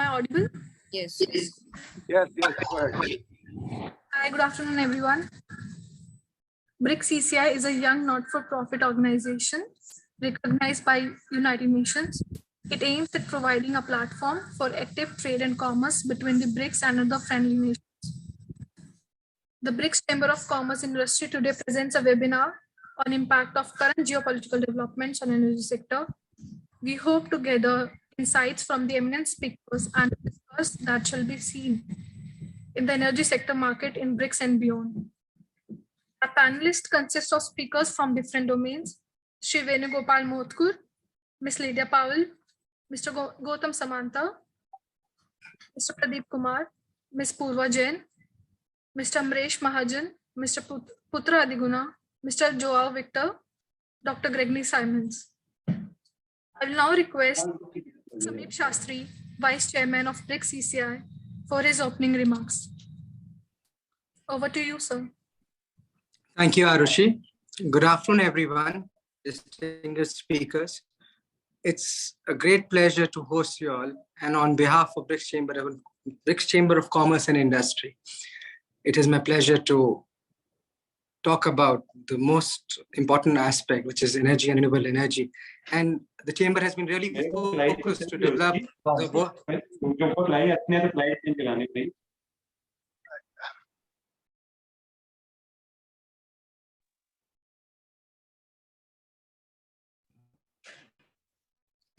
audible? Yes. Yes, go ahead. Hi, good afternoon, everyone. BRICS CCI is a young not-for-profit organization recognized by United Nations. It aims at providing a platform for active trade and commerce between the BRICS and other friendly nations. The BRICS Chamber of Commerce Industry today presents a webinar on impact of current geopolitical developments on energy sector. We hope to gather insights from the eminent speakers and discuss that shall be seen in the energy sector market in BRICS and beyond. Our panelists consist of speakers from different domains: Shri Venugopal Mothkur, Ms. Lydia Powell, Mr. Gautam Samanta, Mr. Pradeep Kumar, Ms. Purva Jain, Mr. Amresh Mahajan, Mr. Putra Adiguna, Mr. Joao Victor, Dr. Gregory Simons. I will now request Samir Shastri, Vice Chairman of BRICS CCI, for his opening remarks. Over to you, sir. Thank you, Arushi. Good afternoon, everyone, distinguished speakers. It's a great pleasure to host you all, and on behalf of BRICS Chamber of Commerce and Industry, it is my pleasure to talk about the most important aspect, which is energy and renewable energy. And the Chamber has been really focused to develop the work.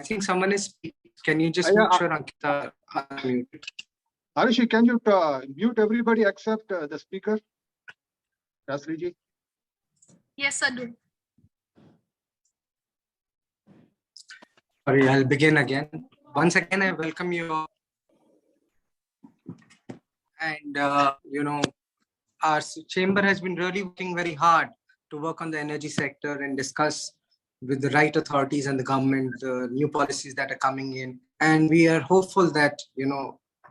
I think someone is speaking. Can you just make sure Ankita unmute? Arushi, can you mute everybody except the speaker? Rasriji? Yes, I do. Sorry, I'll begin again. Once again, I welcome you all. And, our chamber has been really working very hard to work on the energy sector and discuss with the right authorities and the government the new policies that are coming in. And we are hopeful that,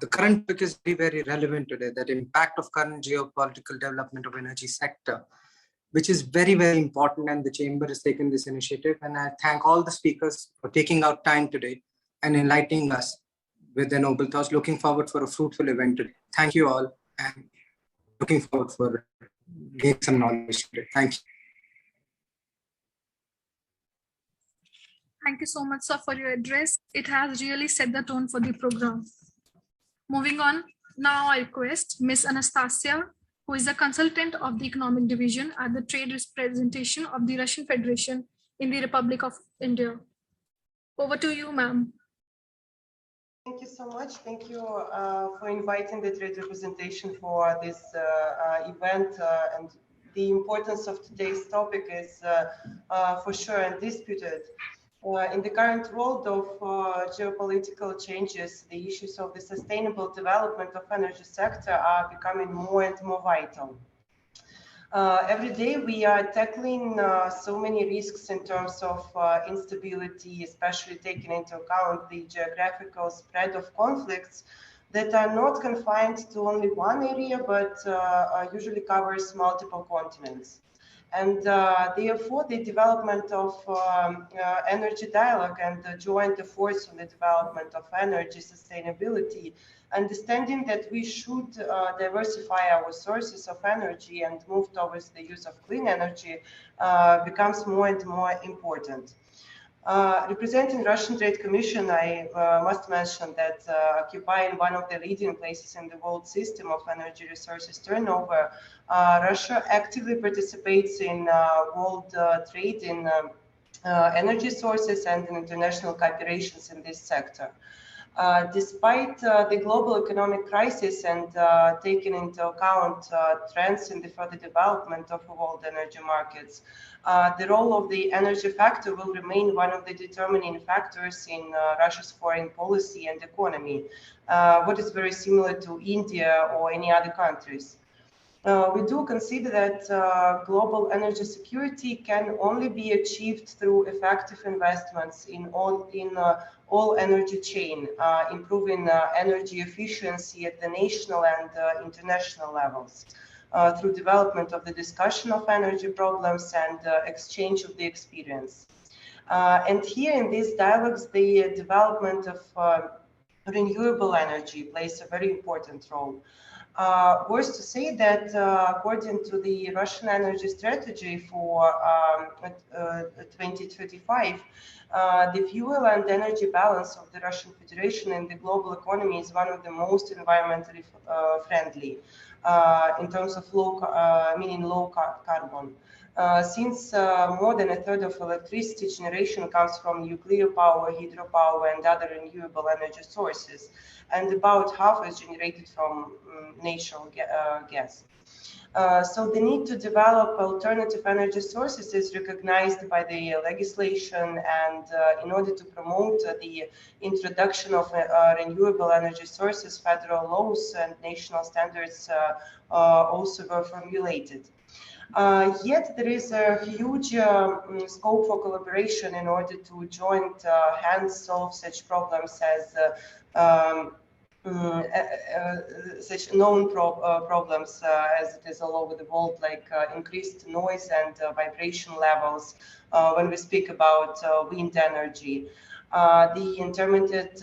the current topic is very, very relevant today, that impact of current geopolitical development of energy sector, which is very, very important. And the chamber has taken this initiative. And I thank all the speakers for taking out time today and enlightening us with their noble thoughts. Looking forward for a fruitful event today. Thank you all, and looking forward for gaining some knowledge today. Thank you. Thank you so much, sir, for your address. It has really set the tone for the program. Moving on, now I request Ms. Anastasia, who is a consultant of the Economic Division at the Trade Representation of the Russian Federation in the Republic of India. Over to you, ma'am. Thank you so much. Thank you for inviting the trade representation for this event. And the importance of today's topic is for sure undisputed. In the current world of geopolitical changes, the issues of the sustainable development of energy sector are becoming more and more vital. Every day we are tackling so many risks in terms of instability, especially taking into account the geographical spread of conflicts that are not confined to only one area, but usually covers multiple continents. And therefore, the development of energy dialogue and the joint efforts on the development of energy sustainability, understanding that we should diversify our sources of energy and move towards the use of clean energy becomes more and more important. Representing Russian Trade Commission, I must mention that occupying one of the leading places in the world system of energy resources turnover, Russia actively participates in world trade in energy sources and in international cooperations in this sector. Despite the global economic crisis and taking into account trends in the further development of world energy markets, the role of the energy factor will remain one of the determining factors in Russia's foreign policy and economy, what is very similar to India or any other countries. We do consider that global energy security can only be achieved through effective investments in all energy chain, improving energy efficiency at the national and international levels through development of the discussion of energy problems and exchange of the experience. And here in these dialogues, the development of renewable energy plays a very important role. Worth to say that according to the Russian energy strategy for 2035, the fuel and energy balance of the Russian Federation in the global economy is one of the most environmentally friendly in terms of meaning low carbon. Since more than a third of electricity generation comes from nuclear power, hydropower, and other renewable energy sources, and about half is generated from natural gas. So the need to develop alternative energy sources is recognized by the legislation, and in order to promote the introduction of renewable energy sources, federal laws and national standards also were formulated. Yet there is a huge scope for collaboration in order to joint hands solve such problems as such known problems as it is all over the world, like increased noise and vibration levels when we speak about wind energy. The intermittent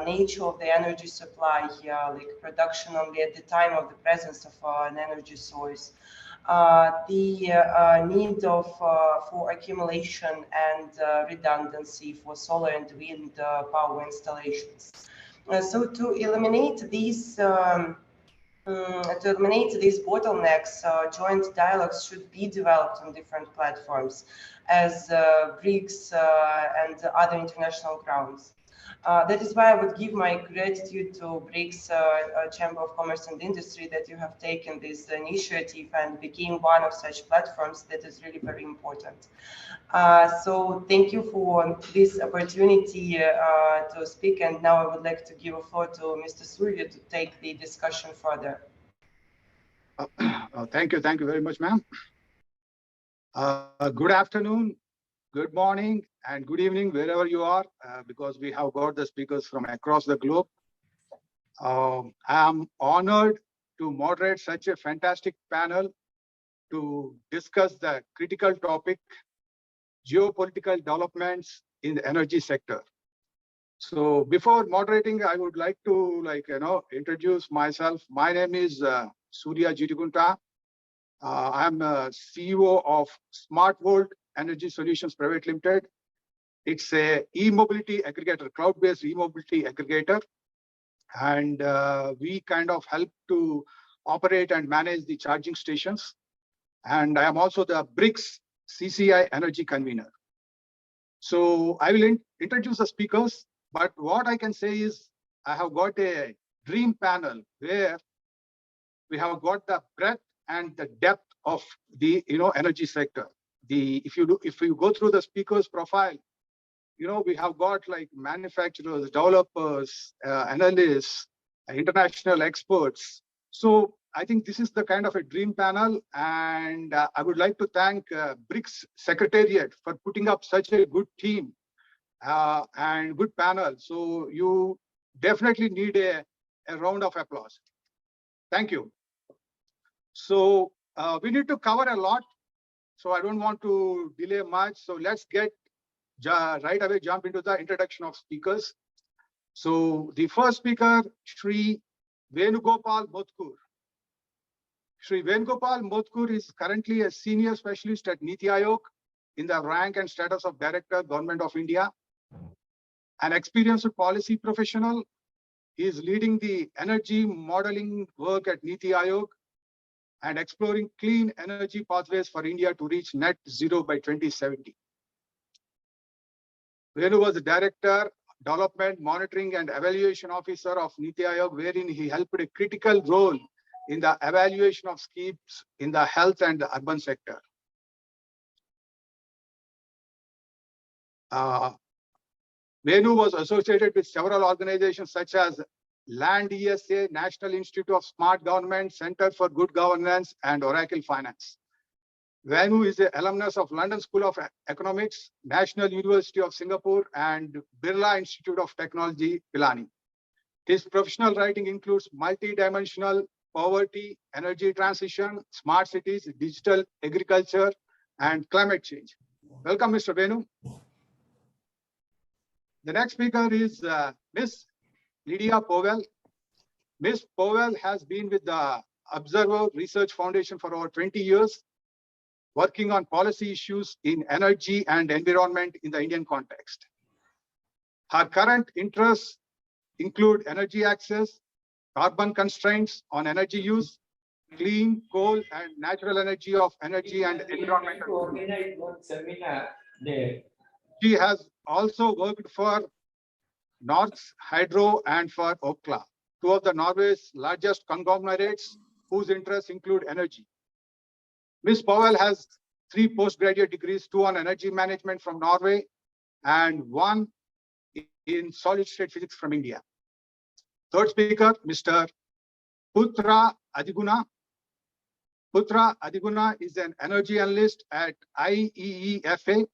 nature of the energy supply, like production only at the time of the presence of an energy source. The need for accumulation and redundancy for solar and wind power installations. So to eliminate these bottlenecks, joint dialogues should be developed on different platforms as BRICS and other international grounds. That is why I would give my gratitude to BRICS Chamber of Commerce and Industry that you have taken this initiative and became one of such platforms. That is really very important. So thank you for this opportunity to speak. And now I would like to give a floor to Mr. Surya to take the discussion further. Thank you very much, ma'am. Good afternoon, good morning, and good evening, wherever you are, because we have got the speakers from across the globe. I am honored to moderate such a fantastic panel to discuss the critical topic, geopolitical developments in the energy sector. So before moderating, I would like to introduce myself. My name is Surya Jirigunta. I'm CEO of Smart World Energy Solutions Private Limited. It's a e-mobility aggregator, cloud-based e-mobility aggregator. And we kind of help to operate and manage the charging stations. And I am also the BRICS CCI Energy Convener. So I will introduce the speakers, but what I can say is I have got a dream panel where we have got the breadth and the depth of the energy sector. If you go through the speakers profile, we have got like manufacturers, developers, analysts, international experts. So I think this is the kind of a dream panel, and I would like to thank BRICS Secretariat for putting up such a good team and good panel. So you definitely need a round of applause. Thank you. So we need to cover a lot, so I don't want to delay much. So let's get right away jump into the introduction of speakers. So the first speaker, Shri Venugopal Mothkur. Shri Venugopal Mothkur is currently a senior specialist at Niti Aayog in the rank and status of Director, Government of India. An experienced policy professional, he is leading the energy modeling work at Niti Aayog and exploring clean energy pathways for India to reach net zero by 2070. Venu was the Director, Development, Monitoring and Evaluation Officer of Niti Aayog, wherein he helped a critical role in the evaluation of schemes in the health and the urban sector. Venu was associated with several organizations such as Land ESA, National Institute of Smart Government, Center for Good Governance, and Oracle Finance. Venu is an alumnus of London School of Economics, National University of Singapore, and Birla Institute of Technology, Pilani. His professional writing includes multi-dimensional poverty, energy transition, smart cities, digital agriculture, and climate change. Welcome, Mr. Venu. The next speaker is Ms. Lydia Powell. Ms. Powell has been with the Observer Research Foundation for over 20 years, working on policy issues in energy and environment in the Indian context. Her current interests include energy access, carbon constraints on energy use, clean coal and natural energy of energy and environmental. She has also worked for Norsk Hydro and for Okla, two of the Norway's largest conglomerates whose interests include energy. Ms. Powell has 3 postgraduate degrees, 2 on energy management from Norway and 1 in solid state physics from India. Third speaker, Mr. Putra Adiguna. Putra Adiguna is an energy analyst at IEEFA,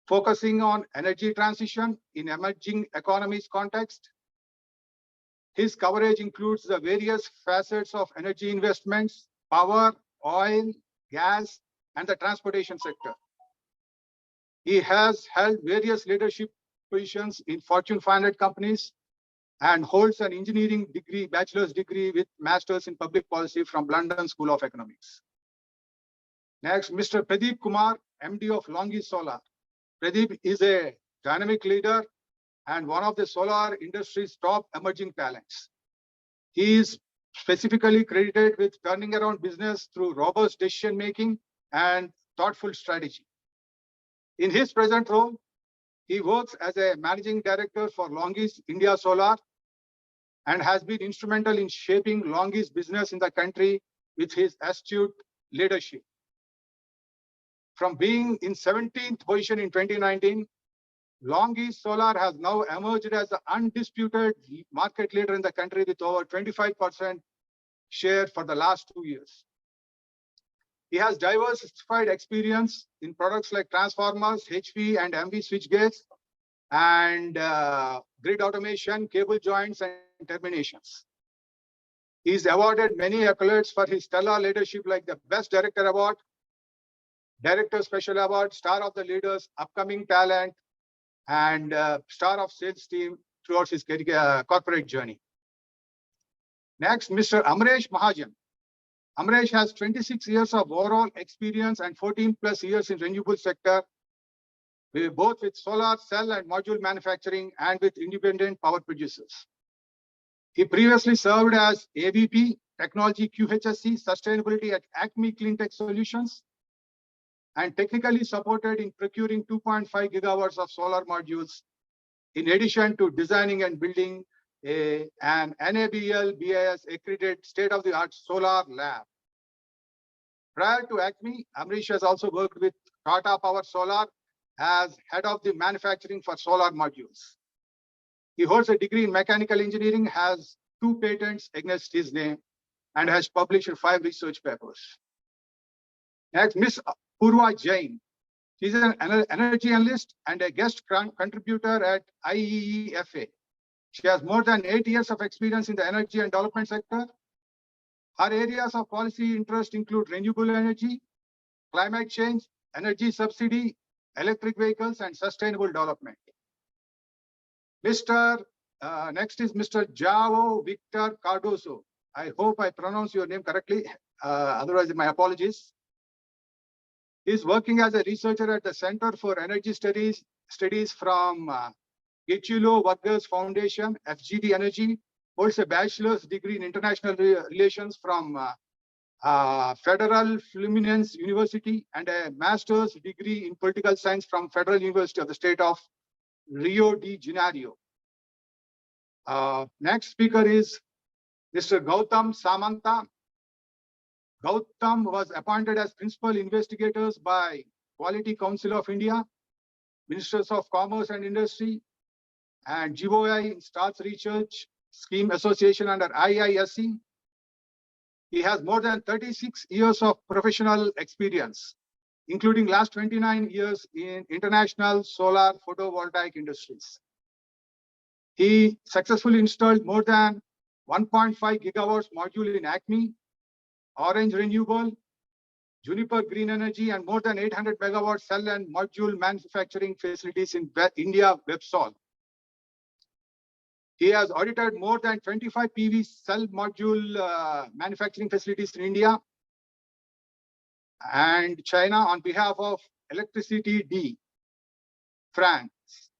focusing on energy transition in emerging economies context. His coverage includes the various facets of energy investments, power, oil, gas, and the transportation sector. He has held various leadership positions in Fortune 500 companies and holds an engineering degree, bachelor's degree with master's in public policy from London School of Economics. Next, Mr. Pradeep Kumar, MD of Longis Solar. Pradeep is a dynamic leader and one of the solar industry's top emerging talents. He is specifically credited with turning around business through robust decision making and thoughtful strategy. In his present role, he works as a managing director for Longis India Solar and has been instrumental in shaping Longis business in the country with his astute leadership. From being in 17th position in 2019, Longis Solar has now emerged as the undisputed market leader in the country with over 25% share for the last 2 years. He has diversified experience in products like transformers, HV and MV switchgears, and grid automation, cable joints, and terminations. He is awarded many accolades for his stellar leadership, like the Best Director Award, Director Special Award, Star of the Leaders, Upcoming Talent, and Star of Sales Team throughout his corporate journey. Next, Mr. Amresh Mahajan. Amresh has 26 years of overall experience and 14 plus years in renewable sector, both with solar cell and module manufacturing and with independent power producers. He previously served as AVP, Technology QHSE, Sustainability at Acme Cleantech Solutions, and technically supported in procuring 2.5 gigawatts of solar modules, in addition to designing and building an NABL BIS accredited state-of-the-art solar lab. Prior to Acme, Amrish has also worked with Tata Power Solar as head of the manufacturing for solar modules. He holds a degree in mechanical engineering, has 2 patents against his name, and has published 5 research papers. Next, Ms. Purva Jain. She's an energy analyst and a guest contributor at IEEFA. She has more than 8 years of experience in the energy and development sector. Her areas of policy interest include renewable energy, climate change, energy subsidy, electric vehicles, and sustainable development. Next is Mr. João Victor Cardoso. I hope I pronounced your name correctly. Otherwise, my apologies. He is working as a researcher at the Center for Energy Studies from Getulio Vargas Foundation, FGD Energy, holds a bachelor's degree in international relations from Federal Fluminense University and a master's degree in political science from Federal University of the State of Rio de Janeiro. Next speaker is Mr. Gautam Samanta. Gautam was appointed as principal investigators by Quality Council of India, Ministers of Commerce and Industry, and GOI Stars Research Scheme Association under IISC. He has more than 36 years of professional experience, including last 29 years in international solar photovoltaic industries. He successfully installed more than 1.5 gigawatts module in Acme, Orange Renewable, Juniper Green Energy, and more than 800 megawatt cell and module manufacturing facilities in India, Websol. He has audited more than 25 PV cell module manufacturing facilities in India and China on behalf of Electricity D, France,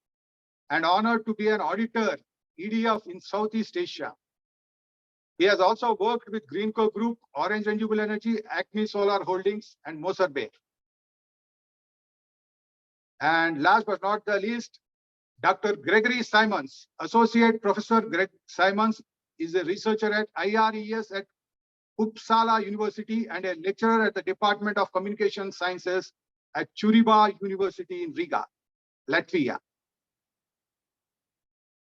and honored to be an auditor, EDF in Southeast Asia. He has also worked with Greenco Group, Orange Renewable Energy, Acme Solar Holdings, and Moser Bay. And last but not the least, Dr. Gregory Simons, Associate Professor Greg Simons is a researcher at IRES at Uppsala University and a lecturer at the Department of Communication Sciences at Churiba University in Riga, Latvia.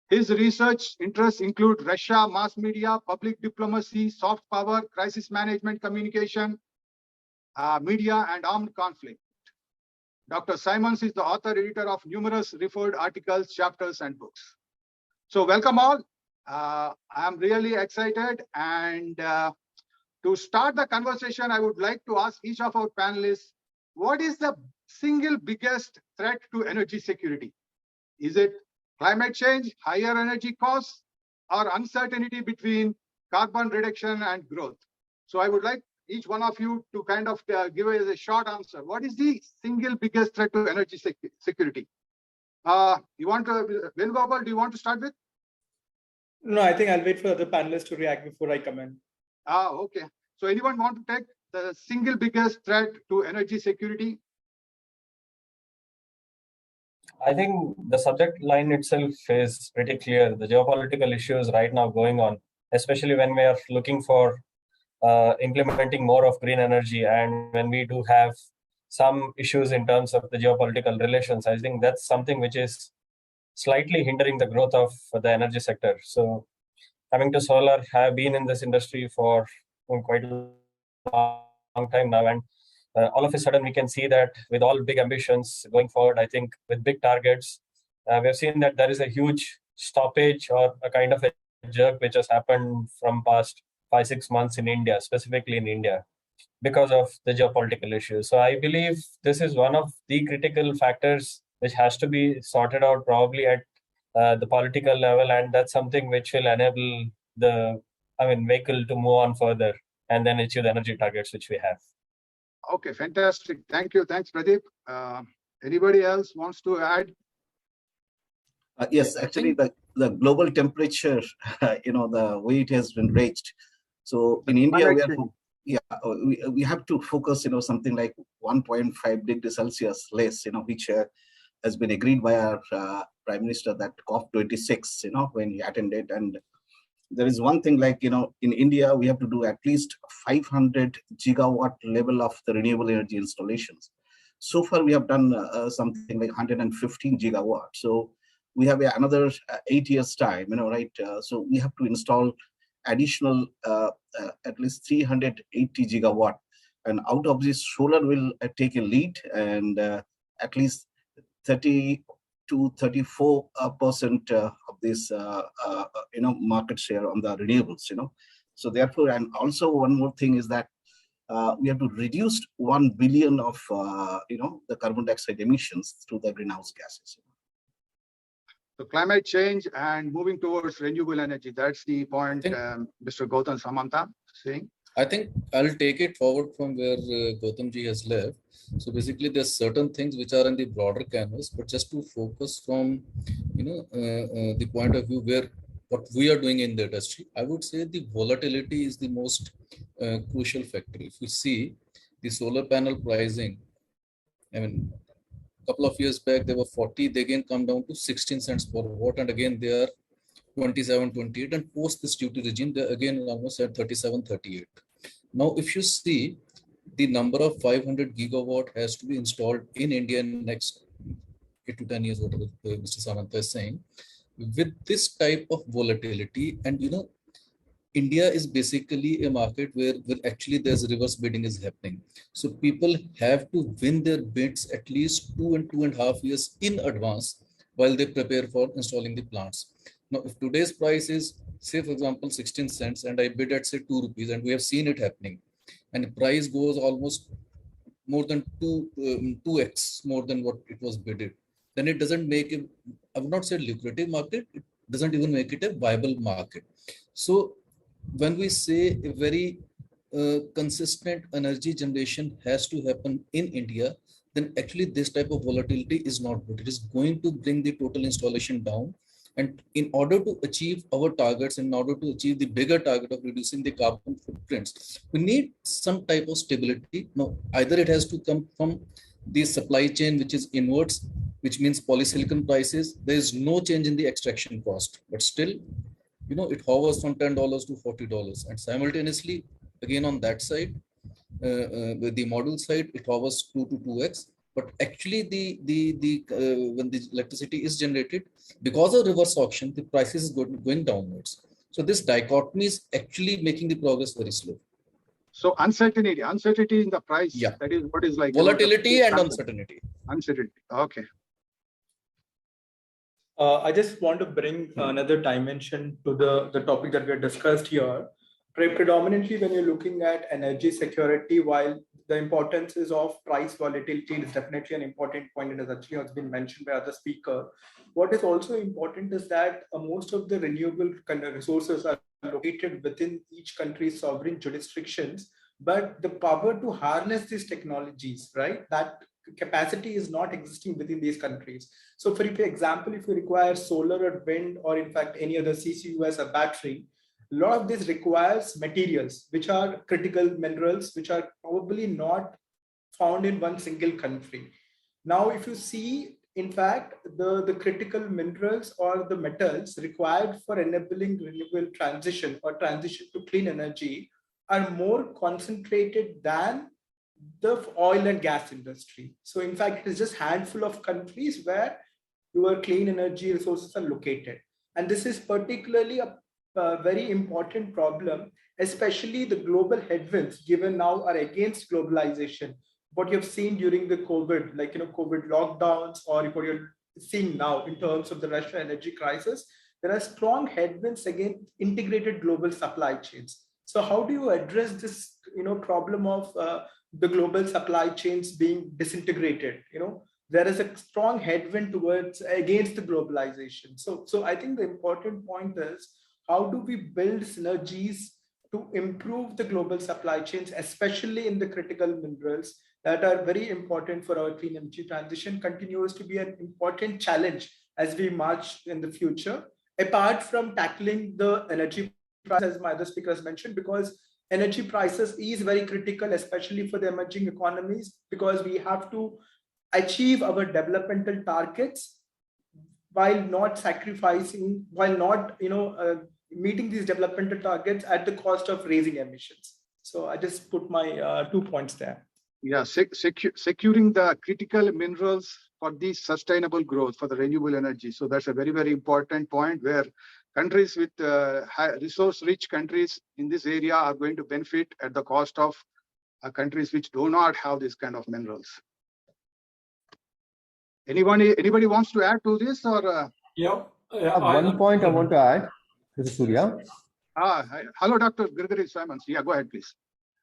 His research interests include Russia, mass media, public diplomacy, soft power, crisis management, communication, media, and armed conflict. Dr. Simons is the author, editor of numerous referred articles, chapters, and books. So welcome all. I'm really excited. And to start the conversation, I would like to ask each of our panelists, what is the single biggest threat to energy security? Is it climate change, higher energy costs, or uncertainty between carbon reduction and growth? So I would like each one of you to kind of give us a short answer. What is the single biggest threat to energy security? You want to, Venugopal, do you want to start with? No, I think I'll wait for the panelists to react before I come in. Okay. So anyone want to take the single biggest threat to energy security? I think the subject line itself is pretty clear. The geopolitical issues right now going on, especially when we are looking for implementing more of green energy, and when we do have some issues in terms of the geopolitical relations, I think that's something which is slightly hindering the growth of the energy sector. So coming to solar, have been in this industry for quite a long time now, and all of a sudden we can see that with all big ambitions going forward, I think with big targets, we've seen that there is a huge stoppage or a kind of a jerk which has happened from past 5-6 months in India, specifically in India, because of the geopolitical issues. So I believe this is one of the critical factors which has to be sorted out probably at the political level, and that's something which will enable the vehicle to move on further and then achieve the energy targets which we have. Okay, fantastic. Thank you. Thanks, Pradeep. Anybody else wants to add? Yes, actually, the global temperature, the way it has been reached. So in India, we have to focus, something like 1.5 degrees Celsius less, which has been agreed by our Prime Minister, that COP26, when he attended. And there is one thing like, in India, we have to do at least 500 gigawatt level of the renewable energy installations. So far, we have done something like 115 gigawatts. So we have another 8 years time, right? So we have to install additional at least 380 gigawatt. And out of this, solar will take a lead, and at least 30 to 34% of this, market share on the renewables, So therefore, and also one more thing is that we have to reduce 1 billion of, the carbon dioxide emissions through the greenhouse gases. So climate change and moving towards renewable energy, that's the point Mr. Gautam Samanta saying. I think I'll take it forward from where Gautam ji has left. So basically, there's certain things which are in the broader canvas, but just to focus from, the point of view where what we are doing in the industry, I would say the volatility is the most crucial factor. If you see the solar panel pricing, a couple of years back, they were 40, they again come down to 16 cents per watt, and again they are 27, 28, and post this duty regime, they're again almost at 37, 38. Now, if you see, the number of 500 gigawatt has to be installed in India in the next 8 to 10 years, whatever Mr. Samanta is saying. With this type of volatility, and India is basically a market where actually there's reverse bidding is happening. So people have to win their bids at least 2 and 2.5 years in advance while they prepare for installing the plants. Now, if today's price is, say, for example, 16 cents, and I bid at, say, 2 rupees, and we have seen it happening, and the price goes almost more than 2x more than what it was bidded, then it doesn't make it, I would not say lucrative market, doesn't even make it a viable market. So when we say a very consistent energy generation has to happen in India, then actually this type of volatility is not good. It is going to bring the total installation down. And in order to achieve our targets, in order to achieve the bigger target of reducing the carbon footprints, we need some type of stability. Now, either it has to come from the supply chain, which is inwards, which means polysilicon prices. There is no change in the extraction cost, but still, it hovers from $10 to $40. And simultaneously, again, on that side, with the module side, it hovers 2 to 2x. But actually, when the electricity is generated, because of reverse auction, the prices is going downwards. So this dichotomy is actually making the progress very slow. So uncertainty in the price. Yeah. That is what is like volatility and uncertainty. Uncertainty. Okay. I just want to bring another dimension to the topic that we have discussed here. Predominantly, when you're looking at energy security, while the importance is of price volatility is definitely an important point, and has actually been mentioned by other speakers. What is also important is that most of the renewable resources are located within each country's sovereign jurisdictions, but the power to harness these technologies, right, that capacity is not existing within these countries. So for example, if you require solar or wind, or in fact any other CCUS or battery, a lot of this requires materials, which are critical minerals, which are probably not found in one single country. Now, if you see, in fact, the critical minerals or the metals required for enabling renewable transition or transition to clean energy are more concentrated than the oil and gas industry. So in fact, it is just a handful of countries where your clean energy resources are located. And this is particularly a very important problem, especially the global headwinds given now are against globalization. What you've seen during the COVID, like, COVID lockdowns, or what you're seeing now in terms of the Russian energy crisis, there are strong headwinds against integrated global supply chains. So how do you address this, problem of the global supply chains being disintegrated? There is a strong headwind against the globalization. So I think the important point is, how do we build synergies to improve the global supply chains, especially in the critical minerals that are very important for our clean energy transition, continues to be an important challenge as we march in the future, apart from tackling the energy prices, as my other speakers mentioned, because energy prices is very critical, especially for the emerging economies, because we have to achieve our developmental targets while not meeting these developmental targets at the cost of raising emissions. So I just put my 2 points there. Yeah, securing the critical minerals for the sustainable growth for the renewable energy. So that's a very, very important point, where countries with resource-rich countries in this area are going to benefit at the cost of countries which do not have this kind of minerals. Anybody wants to add to this, or? Yeah. One point I want to add. This is Surya. Hello, Dr. Gregory Simons. Yeah, go ahead, please.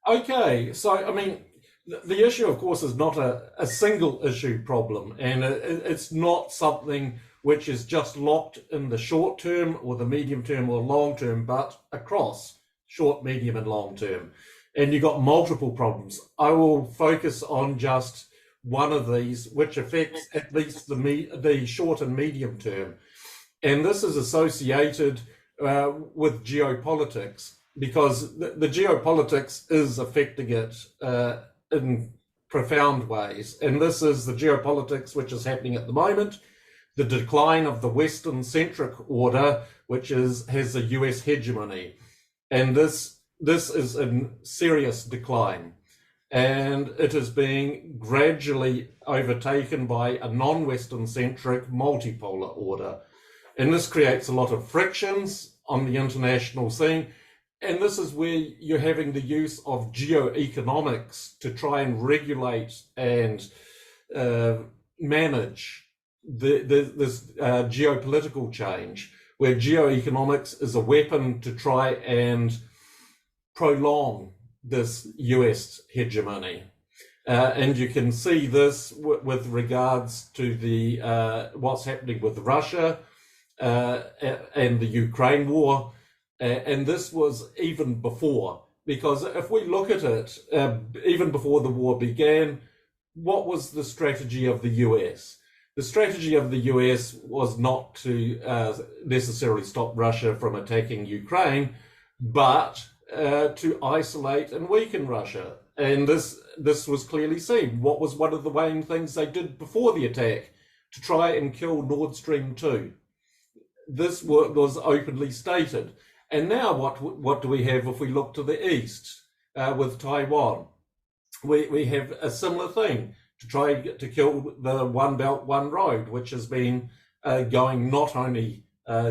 Okay, so I mean, the issue, of course, is not a single issue problem, and it's not something which is just locked in the short term or the medium term or long term, but across short, medium, and long term. And you've got multiple problems. I will focus on just one of these, which affects at least the short and medium term. And this is associated with geopolitics, because the geopolitics is affecting it in profound ways. And this is the geopolitics which is happening at the moment, the decline of the Western-centric order, which has a US hegemony. And this is in serious decline. And it is being gradually overtaken by a non-Western-centric multipolar order. And this creates a lot of frictions on the international scene. And this is where you're having the use of geoeconomics to try and regulate and manage this geopolitical change, where geoeconomics is a weapon to try and prolong this US hegemony. And you can see this with regards to the what's happening with Russia and the Ukraine war. And this was even before, because if we look at it, even before the war began, what was the strategy of the US? The strategy of the US was not to necessarily stop Russia from attacking Ukraine, but to isolate and weaken Russia. And this was clearly seen. What was one of the main things they did before the attack? To try and kill Nord Stream 2. This was openly stated. And now what do we have if we look to the east with Taiwan? We have a similar thing to try to kill the One Belt, One Road, which has been going not only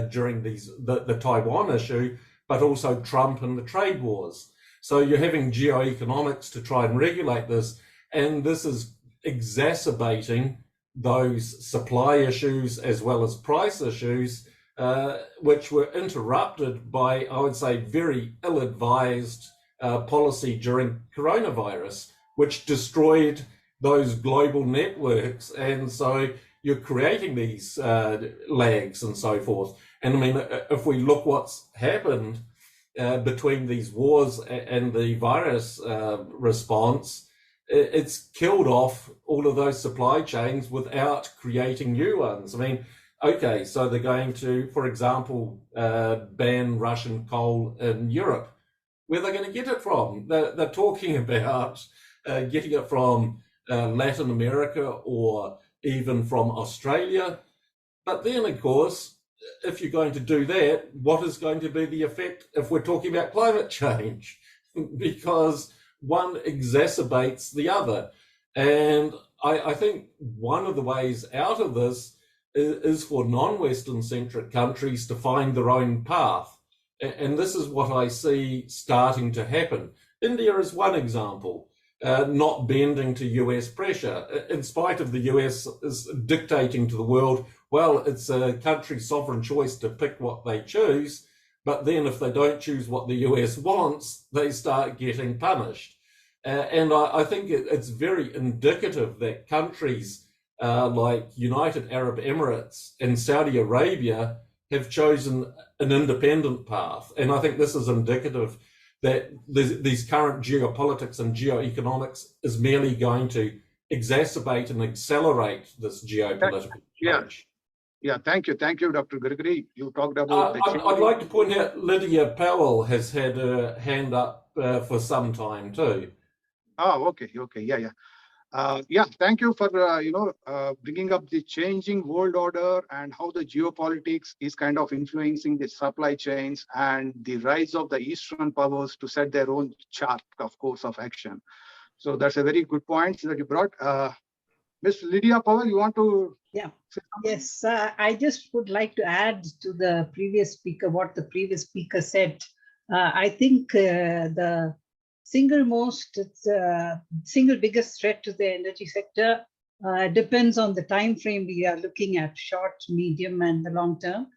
during the Taiwan issue, but also Trump and the trade wars. So you're having geoeconomics to try and regulate this, and this is exacerbating those supply issues as well as price issues, which were interrupted by, I would say, very ill-advised policy during coronavirus, which destroyed those global networks. And so you're creating these lags and so forth. And I mean, if we look what's happened between these wars and the virus response, it's killed off all of those supply chains without creating new ones. I mean, okay, so they're going to, for example, ban Russian coal in Europe. Where are they going to get it from? They're talking about getting it from Latin America or even from Australia. But then, of course, if you're going to do that, what is going to be the effect if we're talking about climate change? Because one exacerbates the other. And I think one of the ways out of this is for non-Western centric countries to find their own path. And this is what I see starting to happen. India is one example, not bending to US pressure, in spite of the US is dictating to the world, well, it's a country's sovereign choice to pick what they choose, but then if they don't choose what the US wants, they start getting punished. And I think it's very indicative that countries like United Arab Emirates and Saudi Arabia have chosen an independent path. And I think this is indicative that these current geopolitics and geoeconomics is merely going to exacerbate and accelerate this geopolitical change. Yeah, thank you, Dr. Gregory. You talked about I'd like to point out Lydia Powell has had her hand up for some time too. Oh, okay, yeah. Yeah, thank you for bringing up the changing world order and how the geopolitics is kind of influencing the supply chains and the rise of the Eastern powers to set their own chart of course of action. So that's a very good point that you brought. Ms. Lydia Powell, you want to? Yeah. Yes, I just would like to add to the previous speaker what the previous speaker said. I think the single biggest threat to the energy sector depends on the time frame we are looking at, short, medium, and the long term.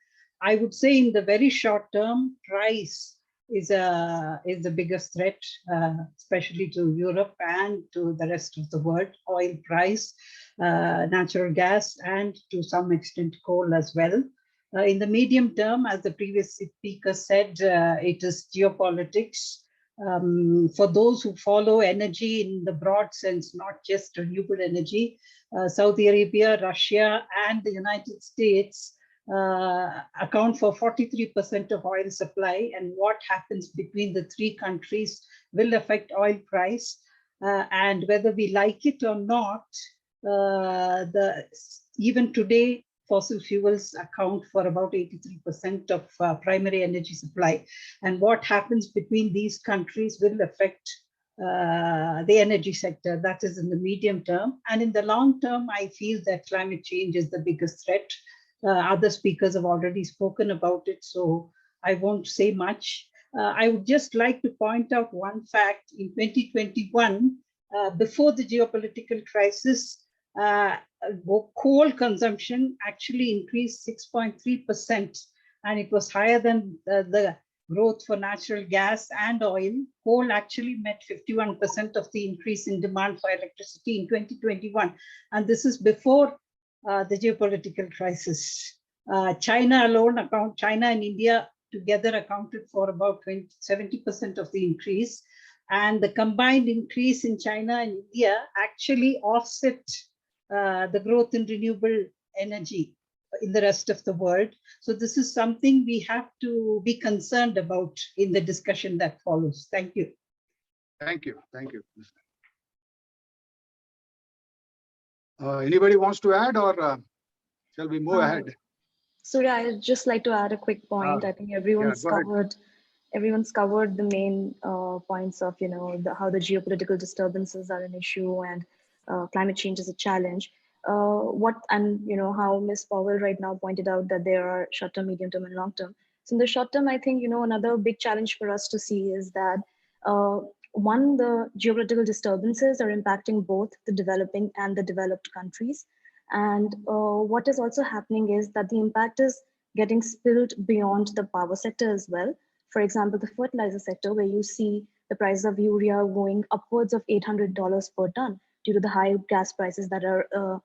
I would say in the very short term, price is the biggest threat, especially to Europe and to the rest of the world. Oil price, natural gas, and to some extent coal as well. In the medium term, as the previous speaker said, it is geopolitics. For those who follow energy in the broad sense, not just renewable energy, Saudi Arabia, Russia, and the United States account for 43% of oil supply, and what happens between the three countries will affect oil price. And whether we like it or not, even today, fossil fuels account for about 83% of primary energy supply. And what happens between these countries will affect the energy sector. That is in the medium term. And in the long term, I feel that climate change is the biggest threat. Other speakers have already spoken about it, so I won't say much. I would just like to point out one fact. In 2021, before the geopolitical crisis, coal consumption actually increased 6.3%, and it was higher than the growth for natural gas and oil. Coal actually met 51% of the increase in demand for electricity in 2021, and this is before the geopolitical crisis. China and India together accounted for about 70% of the increase. And the combined increase in China and India actually offset the growth in renewable energy in the rest of the world. So this is something we have to be concerned about in the discussion that follows. Thank you. Thank you. Thank you. Anybody wants to add, or shall we move ahead? Surya, I'd just like to add a quick point. I think everyone's covered the main points of, how the geopolitical disturbances are an issue and climate change is a challenge. How Ms. Powell right now pointed out that there are short-term, medium-term, and long-term. So in the short term, I think, another big challenge for us to see is that one, the geopolitical disturbances are impacting both the developing and the developed countries. And what is also happening is that the impact is getting spilled beyond the power sector as well. For example, the fertilizer sector, where you see the price of urea going upwards of $800 per ton due to the high gas prices that are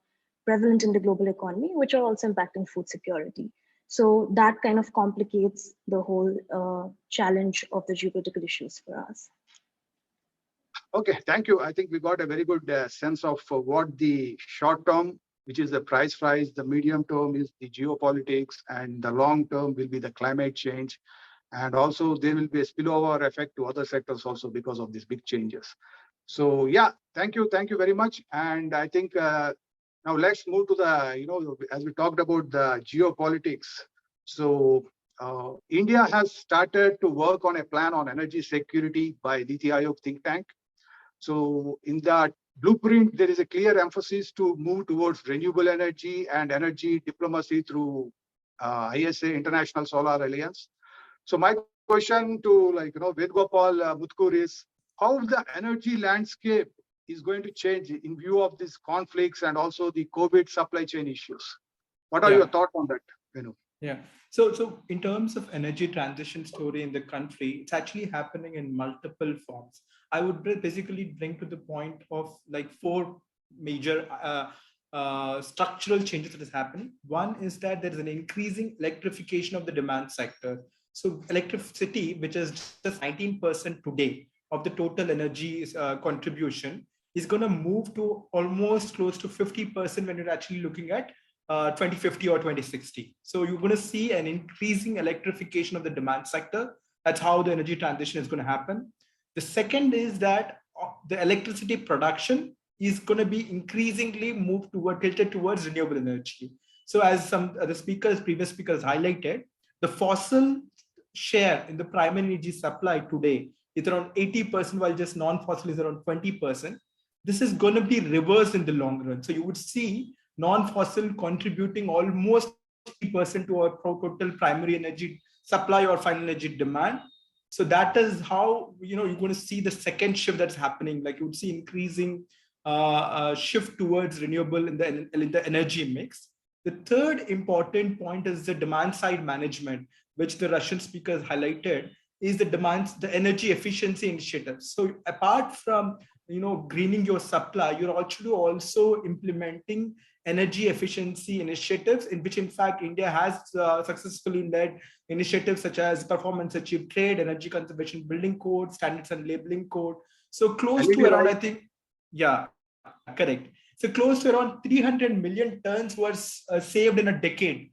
prevalent in the global economy, which are also impacting food security. So that kind of complicates the whole challenge of the geopolitical issues for us. Okay, thank you. I think we got a very good sense of what the short term, which is the price rise, the medium term is the geopolitics, and the long term will be the climate change. And also there will be a spillover effect to other sectors also because of these big changes. So yeah, thank you very much. And I think now let's move to the, as we talked about the geopolitics. So India has started to work on a plan on energy security by Niti Aayog think tank. So in that blueprint, there is a clear emphasis to move towards renewable energy and energy diplomacy through ISA, International Solar Alliance. So my question to Vedgopal Mutkur is, how the energy landscape is going to change in view of these conflicts and also the COVID supply chain issues? What are your thoughts on that, Venu? Yeah. So in terms of energy transition story in the country, it's actually happening in multiple forms. I would basically bring to the point of four major structural changes that is happening. One is that there is an increasing electrification of the demand sector. So electricity, which is just 19% today of the total energy contribution, is going to move to almost close to 50% when you're actually looking at 2050 or 2060. So you're going to see an increasing electrification of the demand sector. That's how the energy transition is going to happen. The second is that the electricity production is going to be increasingly tilted towards renewable energy. So as some of the previous speakers highlighted, the fossil share in the primary energy supply today is around 80%, while just non-fossil is around 20%. This is going to be reversed in the long run. So you would see non-fossil contributing almost 80% to our total primary energy supply or final energy demand. So that is how you're going to see the second shift that's happening. Like you would see increasing shift towards renewable in the energy mix. The third important point is the demand side management, which the Russian speakers highlighted, is the energy efficiency initiatives. So apart from greening your supply, you're actually also implementing energy efficiency initiatives, in which in fact India has successfully led initiatives such as performance achieved trade, energy conservation building code, standards and labeling code. So close to around, I think, yeah, correct. So close to around 300 million tons was saved in a decade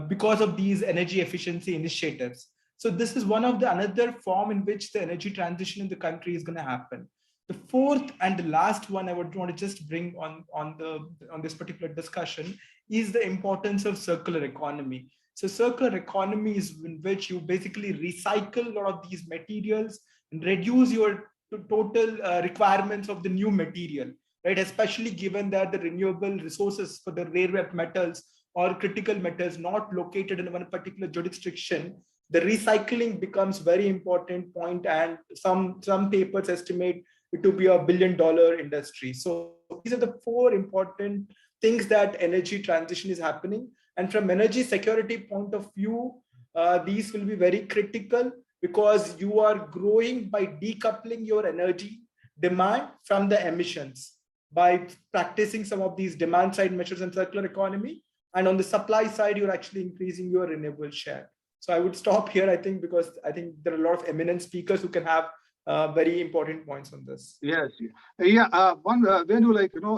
because of these energy efficiency initiatives. So this is one of the another form in which the energy transition in the country is going to happen. The fourth and the last one I would want to just bring on this particular discussion is the importance of circular economy. So circular economy is in which you basically recycle a lot of these materials and reduce your total requirements of the new material, right? Especially given that the renewable resources for the rare earth metals or critical metals not located in one particular jurisdiction, the recycling becomes very important point, and some papers estimate it to be $1 billion industry. So these are the four important things that energy transition is happening. And from energy security point of view, these will be very critical because you are growing by decoupling your energy demand from the emissions by practicing some of these demand side measures in circular economy And on the supply side, you're actually increasing your renewable share. So I would stop here, I think, because I think there are a lot of eminent speakers who can have very important points on this. Yes. Yeah. Venu,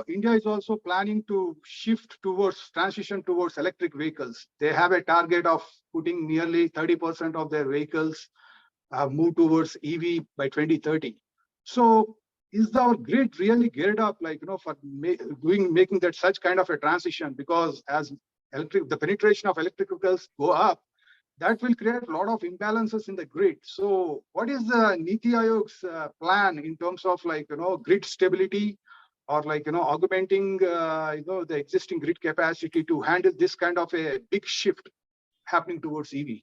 India is also planning to transition towards electric vehicles. They have a target of putting nearly 30% of their vehicles move towards EV by 2030. So is our grid really geared up, for making that such kind of a transition? Because as the penetration of electric vehicles go up, that will create a lot of imbalances in the grid. So what is the Niti Aayog's plan in terms of grid stability, or augmenting the existing grid capacity to handle this kind of a big shift happening towards EV?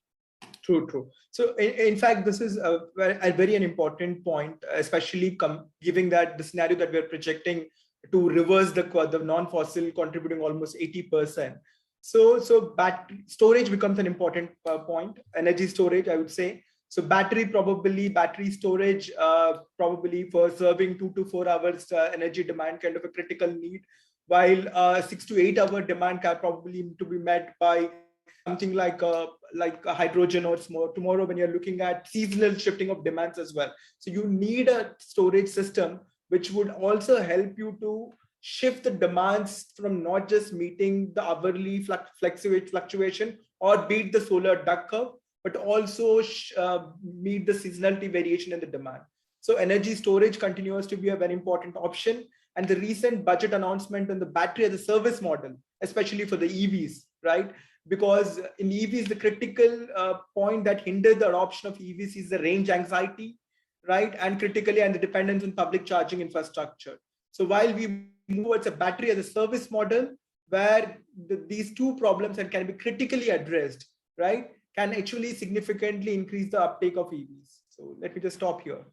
True. So in fact, this is a very an important point, especially giving that the scenario that we're projecting to reverse the non-fossil contributing almost 80%. So battery storage becomes an important point. Energy storage, I would say. So battery storage, probably for serving 2 to 4 hours energy demand, kind of a critical need, while 6 to 8 hour demand can probably to be met by something like a hydrogen or tomorrow when you're looking at seasonal shifting of demands as well. So you need a storage system which would also help you to shift the demands from not just meeting the hourly fluctuation or beat the solar duck curve, but also meet the seasonality variation in the demand. So energy storage continues to be a very important option. And the recent budget announcement on the battery as a service model, especially for the EVs, right? Because in EVs, the critical point that hindered the adoption of EVs is the range anxiety, right? And critically, and the dependence on public charging infrastructure. So while we move towards a battery as a service model, where these two problems that can be critically addressed, right, can actually significantly increase the uptake of EVs. So let me just stop here.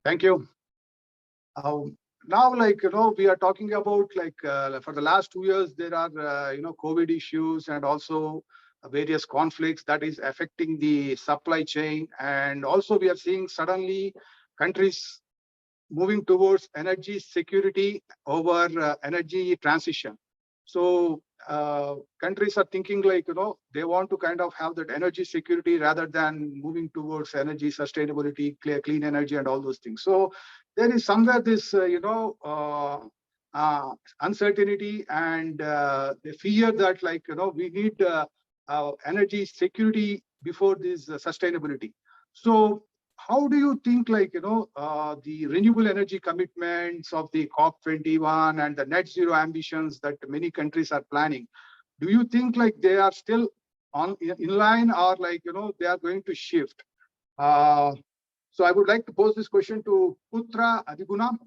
Thank you. Now, we are talking about for the last 2 years, there are, COVID issues and also various conflicts that is affecting the supply chain. And also we are seeing suddenly countries moving towards energy security over energy transition. So countries are thinking they want to kind of have that energy security rather than moving towards energy sustainability, clean energy and all those things. So there is somewhere this, uncertainty and the fear that we need energy security before this sustainability. So how do you think the renewable energy commitments of the COP21 and the net zero ambitions that many countries are planning, do you think they are still in line, or they are going to shift? So I would like to pose this question to Putra Adiguna.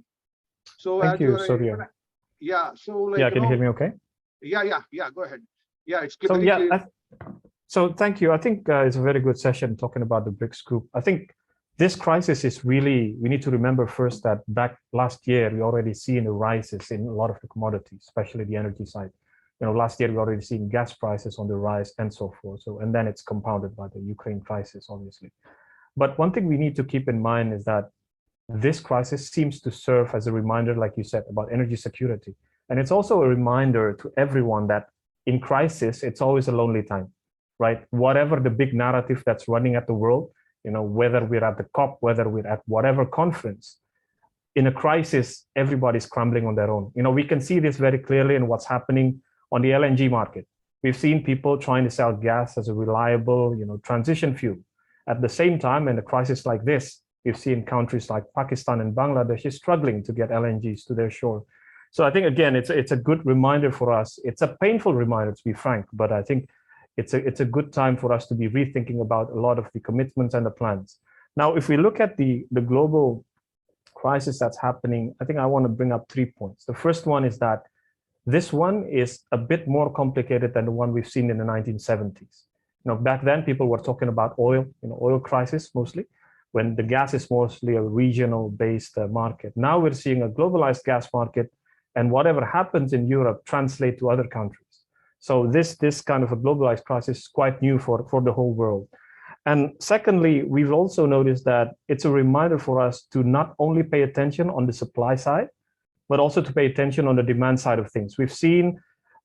So thank you, Surya. Yeah. So can you hear me okay? Yeah. Go ahead. Yeah, it's so yeah. So thank you. I think it's a very good session talking about the BRICS group. I think this crisis is really, we need to remember first that back last year, we already seen the rises in a lot of the commodities, especially the energy side. Last year we already seen gas prices on the rise and so forth. So, and then it's compounded by the Ukraine crisis, obviously. But one thing we need to keep in mind is that this crisis seems to serve as a reminder, like you said, about energy security. And it's also a reminder to everyone that in crisis, it's always a lonely time, right? Whatever the big narrative that's running at the world, whether we're at the COP, whether we're at whatever conference, in a crisis, everybody's scrambling on their own. We can see this very clearly in what's happening on the LNG market. We've seen people trying to sell gas as a reliable, transition fuel. At the same time, in a crisis like this, we've seen countries like Pakistan and Bangladesh is struggling to get LNGs to their shore. So I think, again, it's a good reminder for us. It's a painful reminder, to be frank, but I think it's a good time for us to be rethinking about a lot of the commitments and the plans. Now, if we look at the global crisis that's happening, I think I want to bring up 3 points. The first one is that this one is a bit more complicated than the one we've seen in the 1970s. Back then people were talking about oil, oil crisis mostly, when the gas is mostly a regional based market. Now we're seeing a globalized gas market, and whatever happens in Europe translate to other countries. So this kind of a globalized crisis is quite new for the whole world. And secondly, we've also noticed that it's a reminder for us to not only pay attention on the supply side, but also to pay attention on the demand side of things. We've seen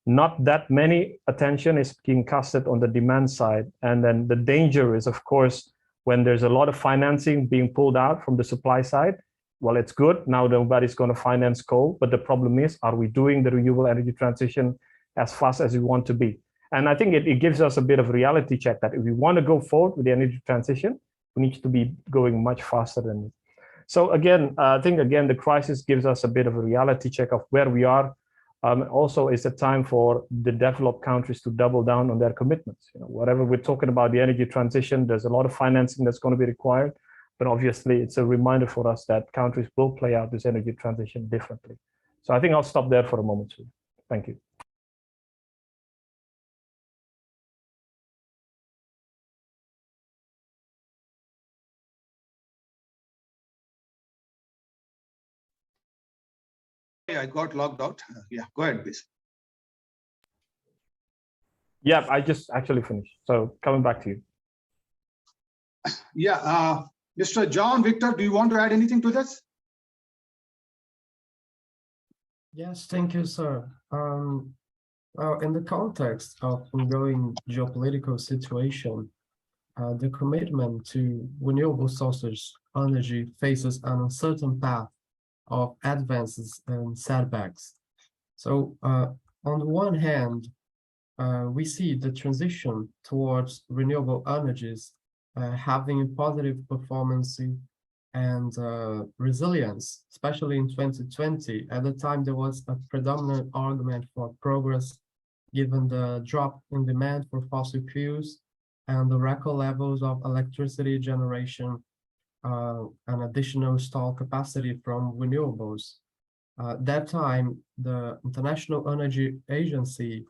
not that many attention is being casted on the demand side. And then the danger is, of course, when there's a lot of financing being pulled out from the supply side. Well, it's good. Now nobody's going to finance coal. But the problem is, are we doing the renewable energy transition as fast as we want to be? And I think it gives us a bit of a reality check that if we want to go forward with the energy transition, we need to be going much faster than it. So again, I think, again, the crisis gives us a bit of a reality check of where we are. Also, it's a time for the developed countries to double down on their commitments. Whatever we're talking about the energy transition, there's a lot of financing that's going to be required. But obviously, it's a reminder for us that countries will play out this energy transition differently. So I think I'll stop there for a moment too. Thank you. I got logged out. Yeah, go ahead, please. Yeah, I just actually finished. So coming back to you. Yeah, Mr. John Victor, do you want to add anything to this? Yes, thank you, sir. In the context of ongoing geopolitical situation, the commitment to renewable sources energy faces an uncertain path of advances and setbacks. So on the one hand, we see the transition towards renewable energies having a positive performance and resilience, especially in 2020. At the time, there was a predominant argument for progress, given the drop in demand for fossil fuels and the record levels of electricity generation and additional installed capacity from renewables. That time, the International Energy Agency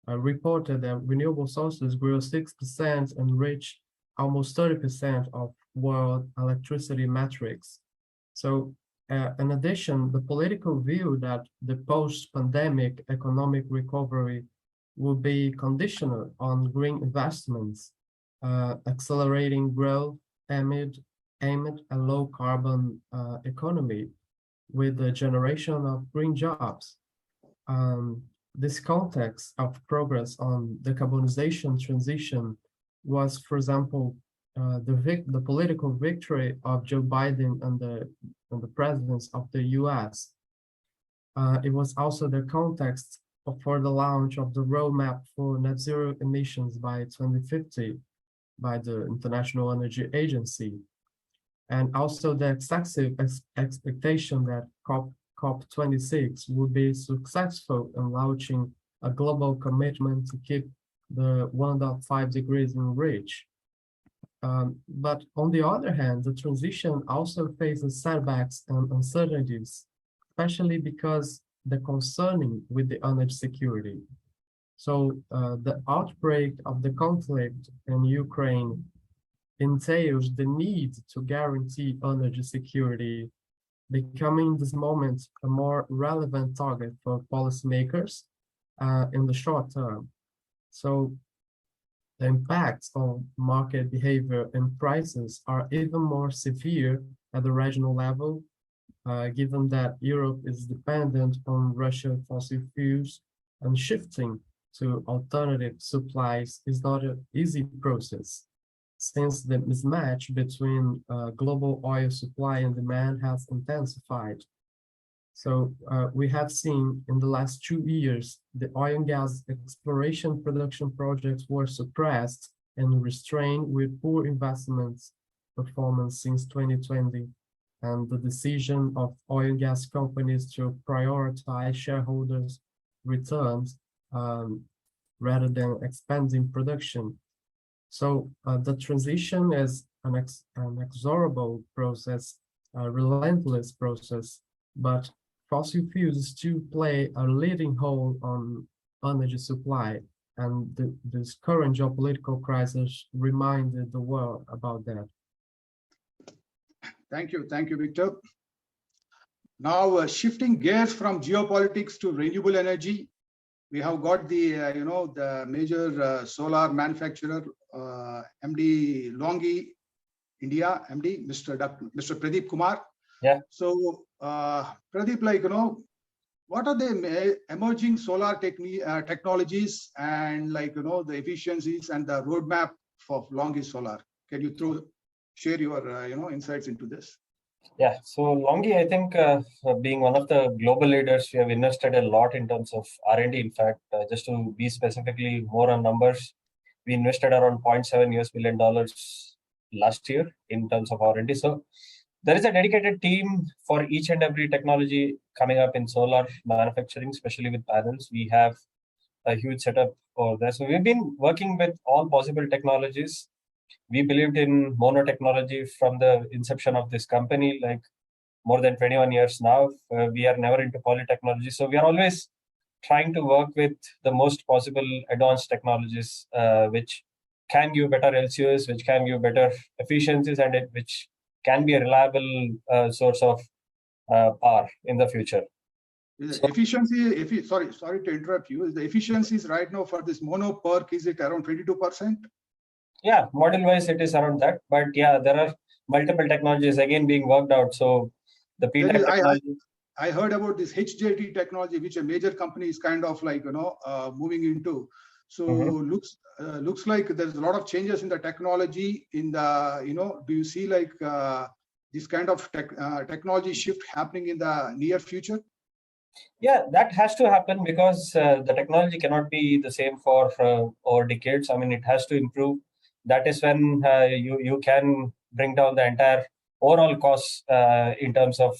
reported that renewable sources grew 6% and reached almost 30% of world electricity metrics. So in addition, the political view that the post-pandemic economic recovery will be conditional on green investments, accelerating growth amid a low carbon economy with the generation of green jobs. This context of progress on decarbonization transition was, for example, the political victory of Joe Biden and the presidency of the US. It was also the context for the launch of the roadmap for net zero emissions by 2050 by the International Energy Agency. And also the excessive expectation that COP26 would be successful in launching a global commitment to keep the 1.5 degrees in reach. But on the other hand, the transition also faces setbacks and uncertainties, especially because they're concerning with the energy security. So the outbreak of the conflict in Ukraine entails the need to guarantee energy security, becoming this moment a more relevant target for policymakers in the short term. So the impacts on market behavior and prices are even more severe at the regional level, given that Europe is dependent on Russian fossil fuels, and shifting to alternative supplies is not an easy process, since the mismatch between global oil supply and demand has intensified. So we have seen in the last 2 years, the oil and gas exploration production projects were suppressed and restrained with poor investments performance since 2020, and the decision of oil and gas companies to prioritize shareholders' returns rather than expanding production. So the transition is an inexorable process, a relentless process, but fossil fuels still play a leading role on energy supply, and this current geopolitical crisis reminded the world about that. Thank you, Victor. Now shifting gears from geopolitics to renewable energy, we have got the the major solar manufacturer, MD Longi India, MD Mr. Pradeep Kumar. Yeah. So Pradeep, what are the emerging solar technologies and the efficiencies and the roadmap for Longi Solar? Can you share your insights into this? Yeah, so Longi, I think being one of the global leaders, we have invested a lot in terms of R&D. In fact, just to be specifically more on numbers, we invested around $0.7 billion last year in terms of R&D. So there is a dedicated team for each and every technology coming up in solar manufacturing, especially with panels. We have a huge setup for that. So we've been working with all possible technologies. We believed in mono technology from the inception of this company, like more than 21 years now. We are never into poly technology. So we are always trying to work with the most possible advanced technologies, which can give better LCOs, which can give better efficiencies, and which can be a reliable source of power in the future. Efficiency, sorry to interrupt you. Is the efficiencies right now for this mono PERC, is it around 22%? Yeah, model-wise it is around that. But yeah, there are multiple technologies again being worked out. So the P-type technology. I heard about this HJT technology, which a major company is kind of moving into. So looks like there's a lot of changes in the technology. In the do you see this kind of technology shift happening in the near future? Yeah, that has to happen because the technology cannot be the same for over decades. I mean, it has to improve. That is when you can bring down the entire overall costs in terms of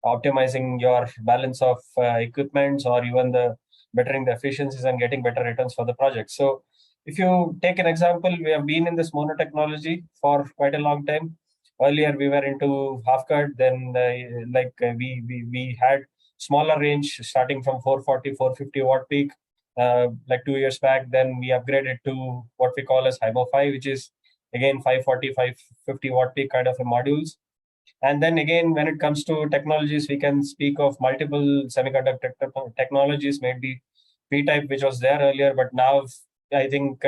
optimizing your balance of equipments, or even the bettering the efficiencies and getting better returns for the project. So if you take an example, we have been in this mono technology for quite a long time. Earlier we were into half cut, then we had smaller range starting from 440, 450 watt peak like 2 years back. Then we upgraded to what we call as HIMO 5, which is again 540, 550 watt peak kind of a modules. And then again, when it comes to technologies, we can speak of multiple semiconductor technologies, maybe P-type, which was there earlier, but now I think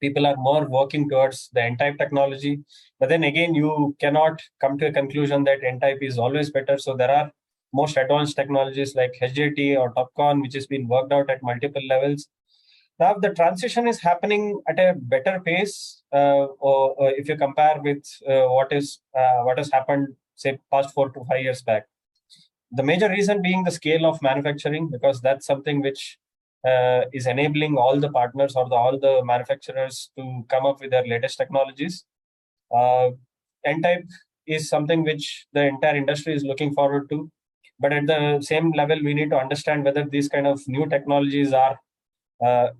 people are more working towards the N-type technology. But then again, you cannot come to a conclusion that N-type is always better. So there are most advanced technologies like HJT or TOPCon, which has been worked out at multiple levels. Now the transition is happening at a better pace, or if you compare with what has happened, say, past 4 to 5 years back. The major reason being the scale of manufacturing, because that's something which is enabling all the partners or all the manufacturers to come up with their latest technologies. N-type is something which the entire industry is looking forward to. But at the same level, we need to understand whether these kind of new technologies are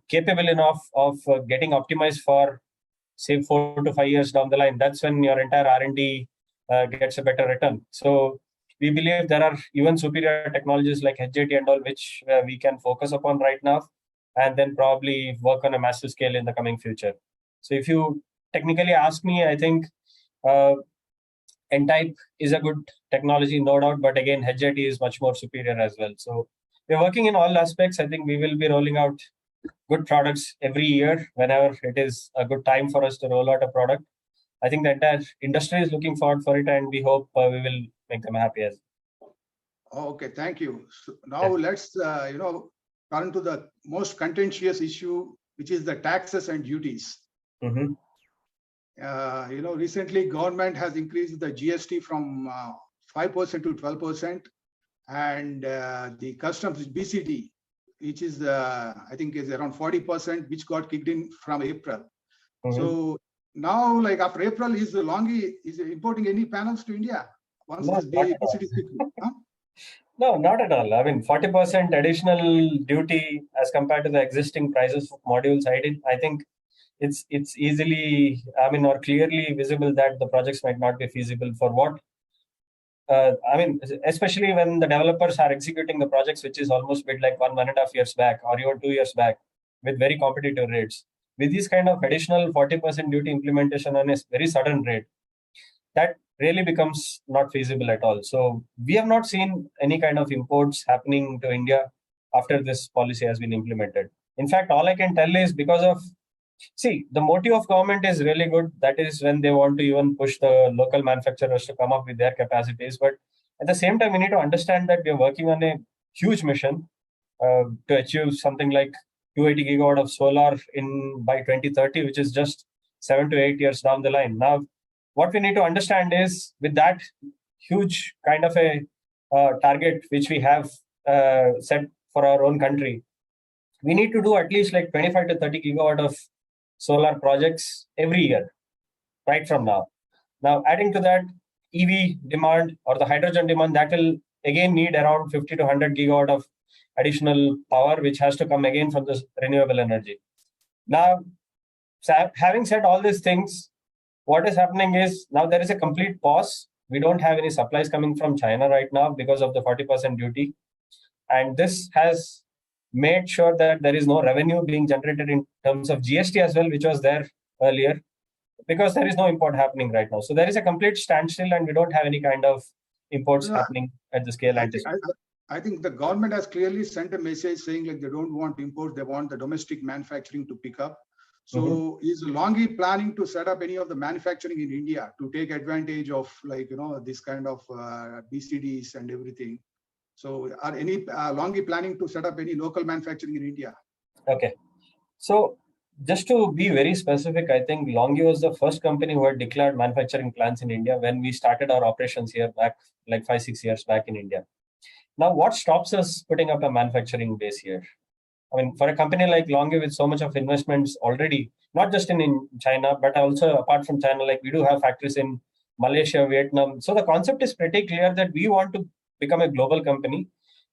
capable enough of getting optimized for, say, 4 to 5 years down the line. That's when your entire R&D gets a better return. So we believe there are even superior technologies like HJT and all, which we can focus upon right now, and then probably work on a massive scale in the coming future. So if you technically ask me, I think N-type is a good technology, no doubt, but again, HJT is much more superior as well. So we're working in all aspects. I think we will be rolling out good products every year whenever it is a good time for us to roll out a product. I think the entire industry is looking forward for it, and we hope we will make them happy as well. Okay, thank you. So now let's turn to the most contentious issue, which is the taxes and duties. Recently government has increased the GST from 5% to 12%, and the customs BCD, which is I think is around 40%, which got kicked in from April. So now, like after April, is Longi is importing any panels to India once this BCD kicked in? No, not at all. I mean, 40% additional duty as compared to the existing prices of modules. I think it's easily, I mean, or clearly visible that the projects might not be feasible for what. I mean, especially when the developers are executing the projects, which is almost bit like 1.5 years back, or even 2 years back, with very competitive rates. With this kind of additional 40% duty implementation on a very sudden rate, that really becomes not feasible at all. So we have not seen any kind of imports happening to India after this policy has been implemented. In fact, all I can tell is because of, see, the motive of government is really good. That is when they want to even push the local manufacturers to come up with their capacities. But at the same time, we need to understand that we are working on a huge mission to achieve something like 280 gigawatt of solar by 2030, which is just 7 to 8 years down the line. Now, what we need to understand is with that huge kind of a target which we have set for our own country, we need to do at least like 25 to 30 gigawatt of solar projects every year, right from now. Now, adding to that EV demand or the hydrogen demand, that will again need around 50 to 100 gigawatt of additional power, which has to come again from this renewable energy. Now, having said all these things, what is happening is now there is a complete pause. We don't have any supplies coming from China right now because of the 40% duty. And this has made sure that there is no revenue being generated in terms of GST as well, which was there earlier, because there is no import happening right now. So there is a complete standstill and we don't have any kind of imports happening at the scale anticipated. I think the government has clearly sent a message saying like they don't want imports, they want the domestic manufacturing to pick up. So is Longi planning to set up any of the manufacturing in India to take advantage of like, this kind of BCDs and everything? So are any Longi planning to set up any local manufacturing in India? Okay. So just to be very specific, I think Longi was the first company who had declared manufacturing plants in India when we started our operations here back like 5-6 years back in India. Now, what stops us putting up a manufacturing base here? I mean, for a company like Longi with so much of investments already, not just in China, but also apart from China, like we do have factories in Malaysia, Vietnam. So the concept is pretty clear that we want to become a global company,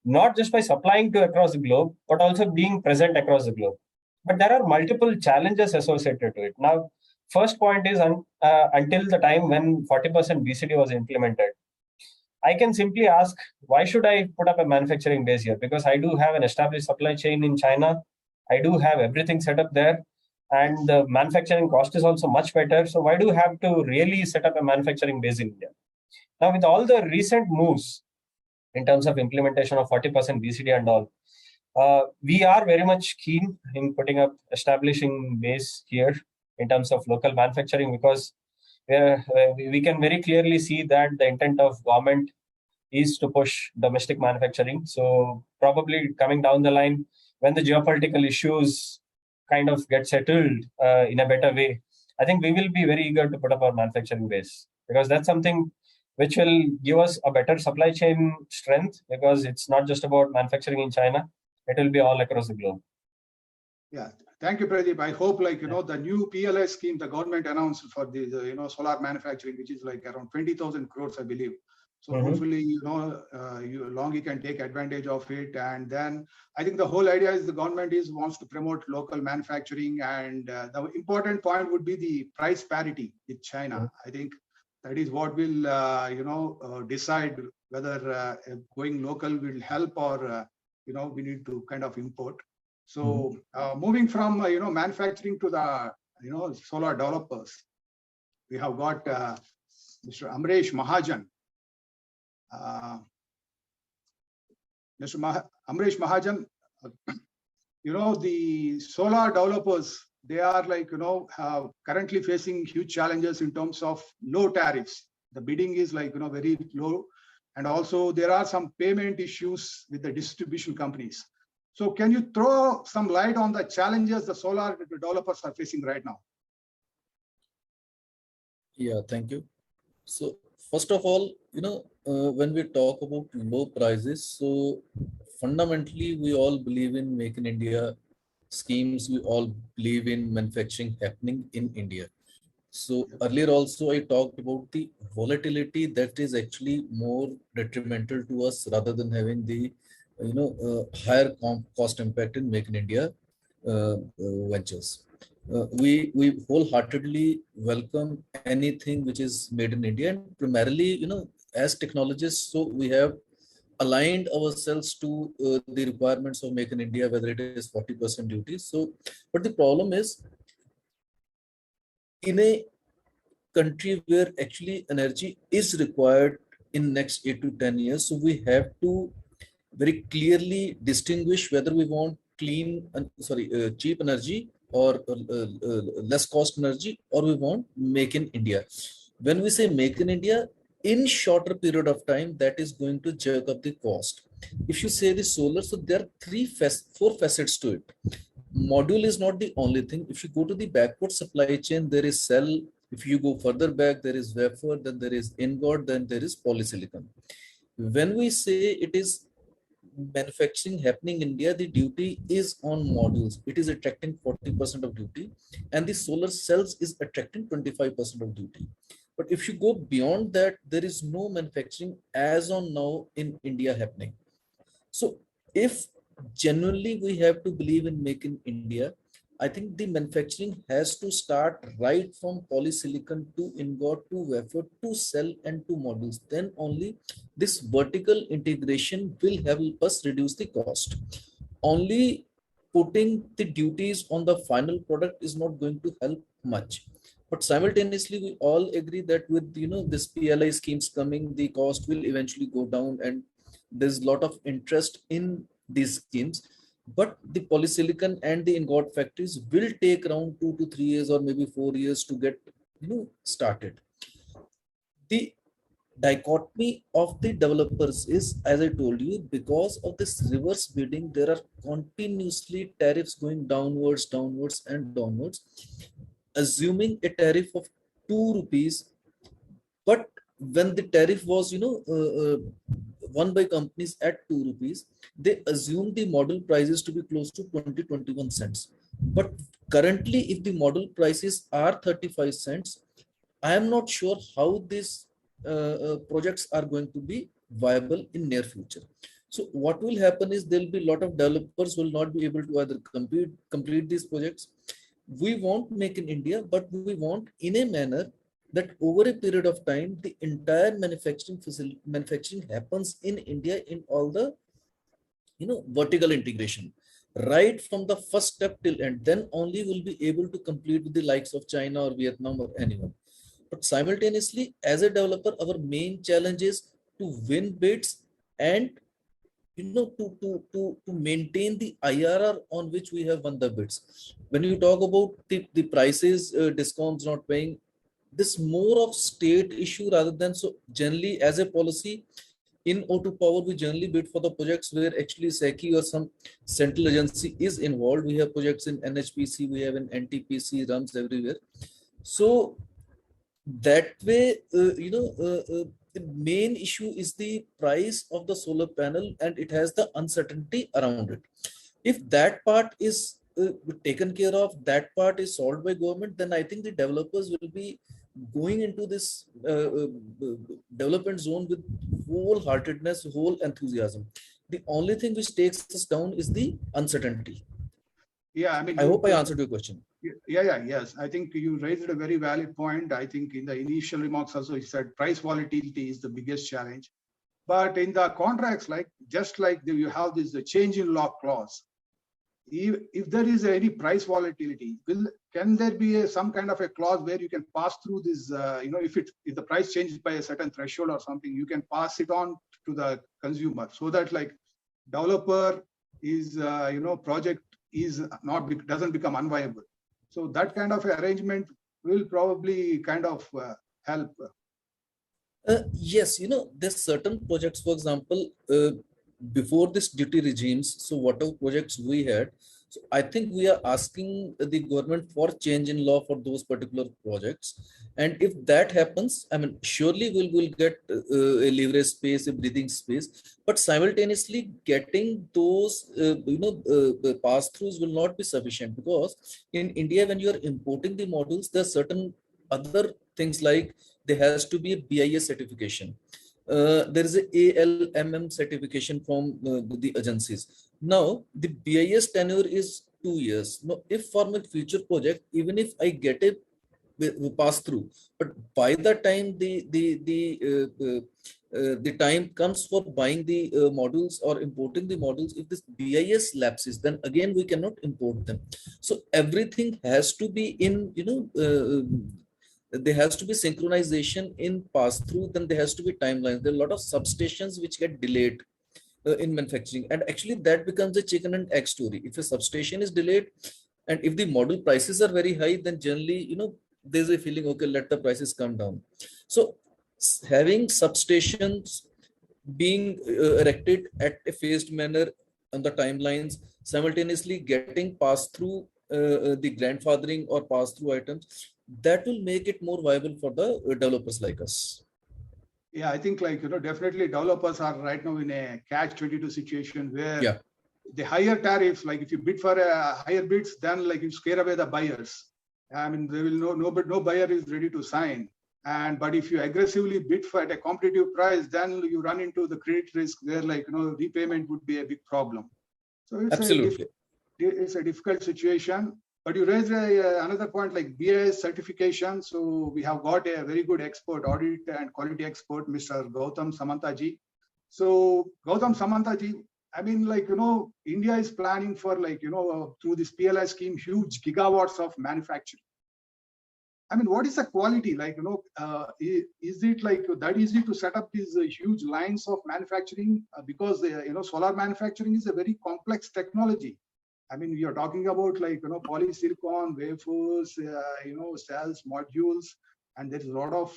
not just by supplying to across the globe, but also being present across the globe. But there are multiple challenges associated to it. Now, first point is until the time when 40% BCD was implemented, I can simply ask, why should I put up a manufacturing base here? Because I do have an established supply chain in China. I do have everything set up there. And the manufacturing cost is also much better. So why do you have to really set up a manufacturing base in India? Now, with all the recent moves in terms of implementation of 40% BCD and all, we are very much keen in putting up, establishing base here in terms of local manufacturing, because we can very clearly see that the intent of government is to push domestic manufacturing. So probably coming down the line, when the geopolitical issues kind of get settled in a better way, I think we will be very eager to put up our manufacturing base, because that's something which will give us a better supply chain strength, because it's not just about manufacturing in China, it will be all across the globe. Yeah, thank you, Pradeep. I hope the new PLI scheme the government announced for the solar manufacturing, which is like around 20,000 crores, I believe. So hopefully, Longi can take advantage of it. And then I think the whole idea is the government wants to promote local manufacturing. And the important point would be the price parity with China. I think that is what will, decide whether going local will help or, we need to kind of import. So moving from, manufacturing to the, solar developers, we have got Mr. Amresh Mahajan. Amresh Mahajan, the solar developers, they are currently facing huge challenges in terms of low tariffs. The bidding is very low. And also there are some payment issues with the distribution companies. So can you throw some light on the challenges the solar developers are facing right now? Yeah, thank you. So first of all, when we talk about low prices, so fundamentally we all believe in Make in India schemes. We all believe in manufacturing happening in India. So earlier also I talked about the volatility that is actually more detrimental to us rather than having the higher cost impact in Make in India ventures. We wholeheartedly welcome anything which is made in India, and primarily, as technologists, so we have aligned ourselves to the requirements of Make in India, whether it is 40% duty. So, but the problem is, in a country where actually energy is required in next 8 to 10 years, so we have to very clearly distinguish whether we want cheap energy or less cost energy, or we want Make in India. When we say Make in India, in shorter period of time, that is going to jerk up the cost. If you say the solar, so there are four facets to it. Module is not the only thing. If you go to the backward supply chain, there is cell. If you go further back, there is wafer, then there is ingot, then there is polysilicon. When we say it is manufacturing happening in India, the duty is on modules. It is attracting 40% of duty, and the solar cells is attracting 25% of duty. But if you go beyond that, there is no manufacturing as on now in India happening. So if genuinely we have to believe in Make in India, I think the manufacturing has to start right from polysilicon to ingot to wafer to cell and to modules. Then only this vertical integration will help us reduce the cost. Only putting the duties on the final product is not going to help much. But simultaneously, we all agree that with this PLI schemes coming, the cost will eventually go down, and there's a lot of interest in these schemes. But the polysilicon and the ingot factories will take around 2 to 3 years or maybe 4 years to get started. The dichotomy of the developers is, as I told you, because of this reverse bidding, there are continuously tariffs going downwards, downwards, and downwards. Assuming a tariff of 2 rupees, but when the tariff was won by companies at 2 rupees, they assumed the model prices to be close to 20-21 cents. But currently, if the model prices are 35 cents, I am not sure how these projects are going to be viable in near future. So what will happen is there will be a lot of developers will not be able to either complete these projects. We won't Make in India, but we want in a manner that over a period of time, the entire manufacturing happens in India in all the vertical integration, right from the first step till end. Then only will be able to compete with the likes of China or Vietnam or anyone. But simultaneously, as a developer, our main challenge is to win bids and to maintain the IRR on which we have won the bids. When you talk about the prices, discounts not paying, this more of state issue rather than, so generally as a policy in O2 Power, we generally bid for the projects where actually SECI or some central agency is involved. We have projects in NHPC, we have in NTPC, RUMS everywhere. So that way, the main issue is the price of the solar panel, and it has the uncertainty around it. If that part is taken care of, that part is solved by government, then I think the developers will be going into this development zone with wholeheartedness, whole enthusiasm. The only thing which takes us down is the uncertainty. Yeah, I mean, I hope I answered your question. Yes. I think you raised a very valid point. I think in the initial remarks also you said price volatility is the biggest challenge. But in the contracts, just like you have this change in law clause, if there is any price volatility, can there be some kind of a clause where you can pass through this? If the price changes by a certain threshold or something, you can pass it on to the consumer, so that developer is project is doesn't become unviable. So that kind of arrangement will probably kind of help. Yes, there's certain projects, for example, before this duty regimes, so whatever projects we had, so I think we are asking the government for change in law for those particular projects. And if that happens, I mean, surely we'll get a leverage space, a breathing space, but simultaneously getting those, pass-throughs will not be sufficient, because in India, when you are importing the modules, there are certain other things like there has to be a BIS certification. There is a ALMM certification from the agencies. Now, the BIS tenure is 2 years. Now, if for my future project, even if I get a pass through, but by the time the time comes for buying the modules or importing the modules, if this BIS lapses, then again we cannot import them. So everything has to be in there has to be synchronization in pass-through, then there has to be timelines. There are a lot of substations which get delayed in manufacturing, and actually that becomes a chicken and egg story. If a substation is delayed and if the model prices are very high, then generally there's a feeling, okay, let the prices come down. So having substations being erected at a phased manner on the timelines, simultaneously getting passed through the grandfathering or pass through items, that will make it more viable for the developers like us. Yeah, I think definitely developers are right now in a catch-22 situation where the higher tariffs, like if you bid for higher bids, then like you scare away the buyers. I mean, they will no buyer is ready to sign. But if you aggressively bid for at a competitive price, then you run into the credit risk where repayment would be a big problem. So it's a difficult situation. But you raised another point like BIS certification. So we have got a very good expert, audit and quality expert, Mr. Gautam Samantaji. So Gautam Samantaji, I mean, India is planning for through this PLI scheme, huge gigawatts of manufacturing. I mean, what is the quality? Is it that easy to set up these huge lines of manufacturing? Because solar manufacturing is a very complex technology. I mean, we are talking about polysilicon, wafers, cells, modules, and there's a lot of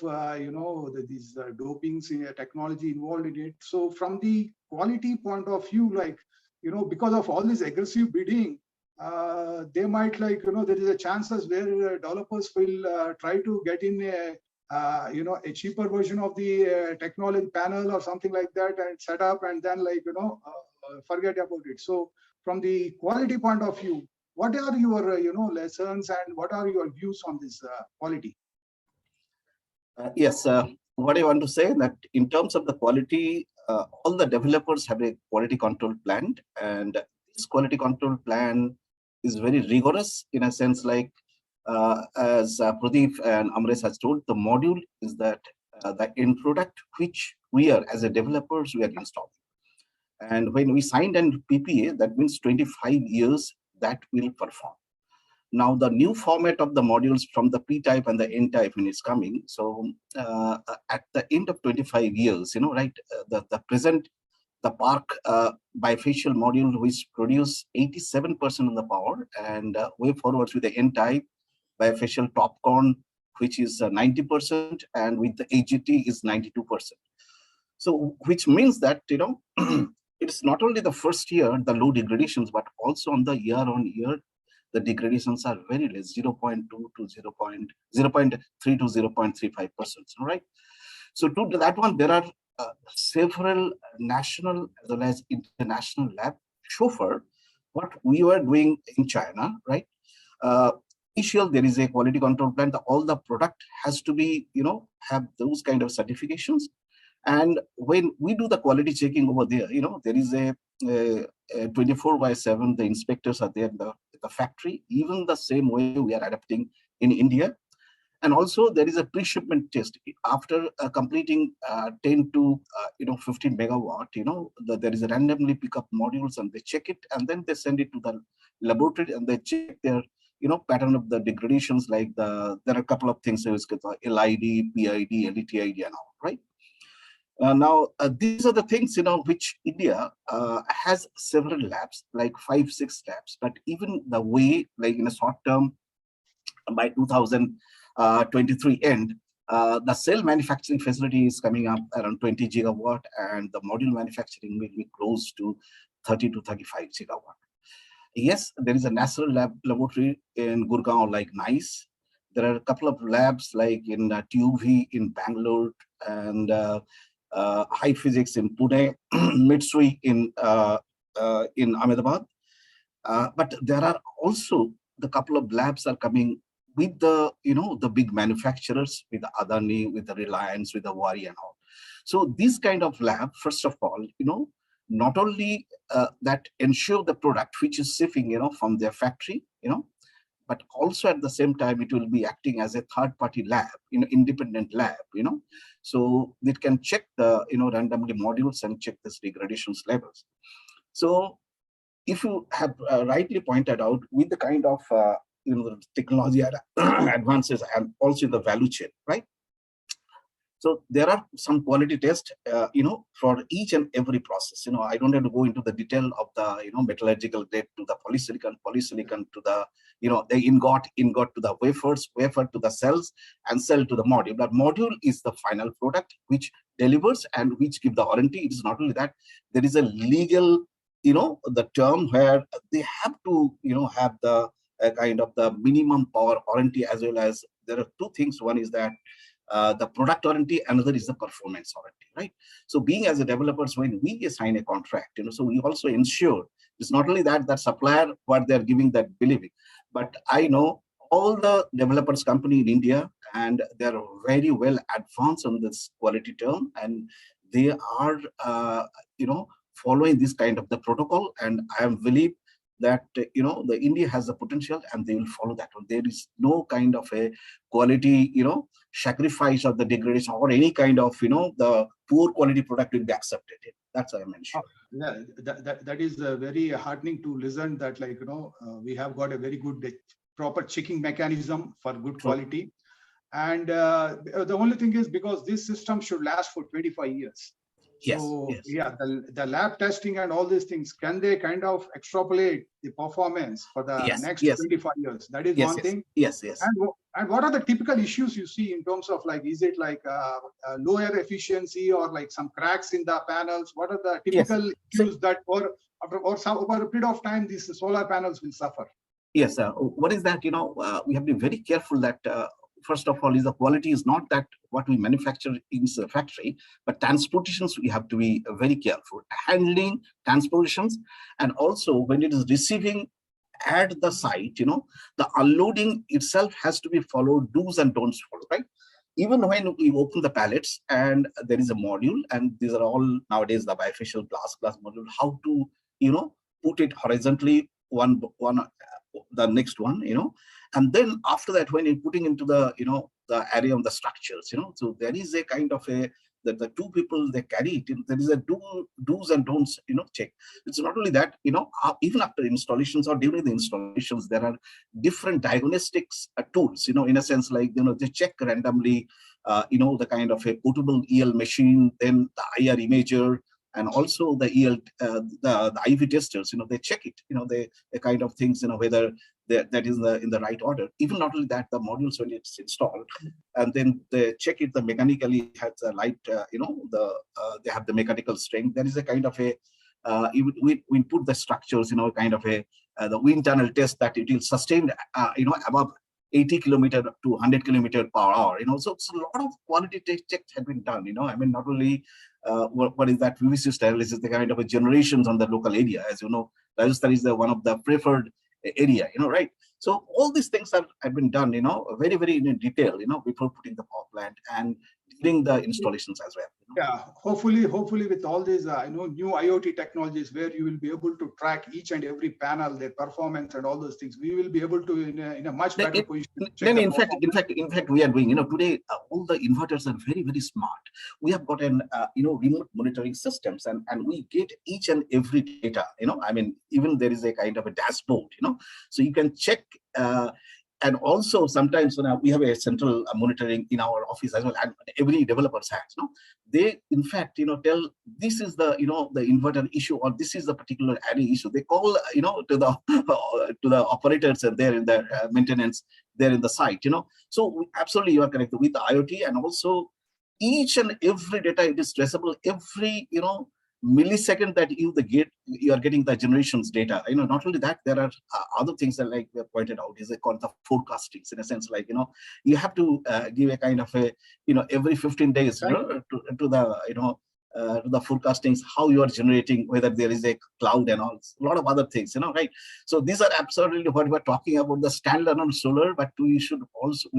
these dopings technology involved in it. So from the quality point of view, because of all this aggressive bidding, they might there is a chances where developers will try to get in a cheaper version of the technology panel or something like that and set up and then forget about it. So from the quality point of view, what are your lessons and what are your views on this quality? Yes, what I want to say that in terms of the quality, all the developers have a quality control plan, and this quality control plan is very rigorous in a sense as Pradeep and Amresh has told, the module is that the end product which we are as a developers, we are installing. And when we signed an PPA, that means 25 years that will perform. Now, the new format of the modules from the P-type and the N-type when it's coming. So at the end of 25 years, the present, the Park bifacial module which produce 87% of the power, and way forwards with the N-type bifacial TOPCon, which is 90%, and with the AGT is 92%. So which means that, it's not only the first year, the low degradations, but also on the year-on-year, the degradations are very less, 0.2 to 0.3 to 0.35%, right? So to that one, there are several national as well as international lab chauffeur, what we were doing in China, right? Initial, there is a quality control plan. All the product has to be, have those kind of certifications. And when we do the quality checking over there, there is a 24/7, the inspectors are there in the factory, even the same way we are adapting in India. And also there is a pre-shipment test. After completing 10 to 15 megawatt, there is a randomly pick up modules and they check it and then they send it to the laboratory and they check their pattern of the degradations, like there are a couple of things, so it's LID, PID, LETID and all, right? Now, these are the things, which India has several labs, like 5-6 labs, but even the way, like in a short term, by 2023 end, the cell manufacturing facility is coming up around 20 gigawatt, and the module manufacturing will be close to 30 to 35 gigawatt. Yes, there is a national laboratory in Gurgaon, like NICE. There are a couple of labs like in TUV in Bangalore, and High Physics in Pune, Mitsui in Ahmedabad. But there are also the couple of labs are coming with the the big manufacturers, with the Adani, with the Reliance, with the Wari and all. So this kind of lab, first of all, not only that ensure the product which is shipping from their factory, but also at the same time it will be acting as a third-party lab, independent lab, so it can check the randomly modules and check this degradations levels. So if you have rightly pointed out, with the kind of technology advances and also the value chain, right? So there are some quality tests, for each and every process. I don't have to go into the detail of the metallurgical grade to the polysilicon to the the ingot to the wafers, wafer to the cells, and cell to the module. But module is the final product which delivers and which give the warranty. It is not only that, there is a legal, the term where they have to, have the kind of the minimum power warranty, as well as there are two things. One is that the product warranty, another is the performance warranty, right? So being as a developers, when we sign a contract, so we also ensure it's not only that supplier, what they're giving, that believing, but I know all the developers company in India, and they're very well advanced on this quality term, and they are, following this kind of the protocol. And I believe that, the India has the potential, and they will follow that one. There is no kind of a quality, sacrifice or the degradation or any kind of, the poor quality product will be accepted. That's what I mentioned. That is very heartening to listen that, we have got a very good, proper checking mechanism for good quality. And the only thing is, because this system should last for 25 years. So the lab testing and all these things, can they kind of extrapolate the performance for the next 25 years? That is one thing. Yes. And what are the typical issues you see in terms of, is it lower efficiency or some cracks in the panels? What are the typical issues that, or over a period of time, these solar panels will suffer? Yes, what is that? We have to be very careful that first of all, is the quality is not that what we manufacture in the factory, but transportations, we have to be very careful. Handling, transportations, and also when it is receiving at the site, the unloading itself has to be followed, do's and don'ts followed, right? Even when we open the pallets and there is a module, and these are all nowadays the bifacial glass module, how to, put it horizontally, one the next one, and then after that, when you're putting into the, the area of the structures, so there is a kind of a, that the two people, they carry it, there is a do's and don'ts, check. It's not only that, even after installations or during the installations, there are different diagnostics tools, in a sense, they check randomly, the kind of a portable EL machine, then the IR imager, and also the EL, the IV testers, they check it, they kind of things, whether that is in the right order. Even not only that, the modules, when it's installed, and then they check it, the mechanically has a light, they have the mechanical strength. There is a kind of a, we put the structures, kind of a, the wind tunnel test that it will sustain, above 80 kilometer to 100 kilometer per hour, so it's a lot of quality checks have been done, I mean, not only what is that VVC sterilisis, the kind of a generations on the local area, as you know, Rajasthan is the one of the preferred area, right? So all these things have been done, very, very in detail, before putting the power plant and during the installations as well. Yeah, hopefully with all these, new IoT technologies, where you will be able to track each and every panel, their performance and all those things, we will be able to, in a much better position. In fact, we are doing, today, all the inverters are very, very smart. We have got an, remote monitoring systems, and we get each and every data, I mean, even there is a kind of a dashboard, so you can check, and also sometimes we have a central monitoring in our office as well, and every developers has, they in fact, tell this is the, the inverter issue, or this is the particular area issue. They call, to the operators there in the maintenance there in the site, So absolutely, you are correct with the IoT, and also each and every data, it is traceable every, millisecond that you are getting the generations data. Not only that, there are other things that, like we have pointed out, is called the forecastings, in a sense, you have to give a kind of a, every 15 days, to the, to the forecastings, how you are generating, whether there is a cloud and all, a lot of other things, right? So these are absolutely what we're talking about, the standalone solar, but we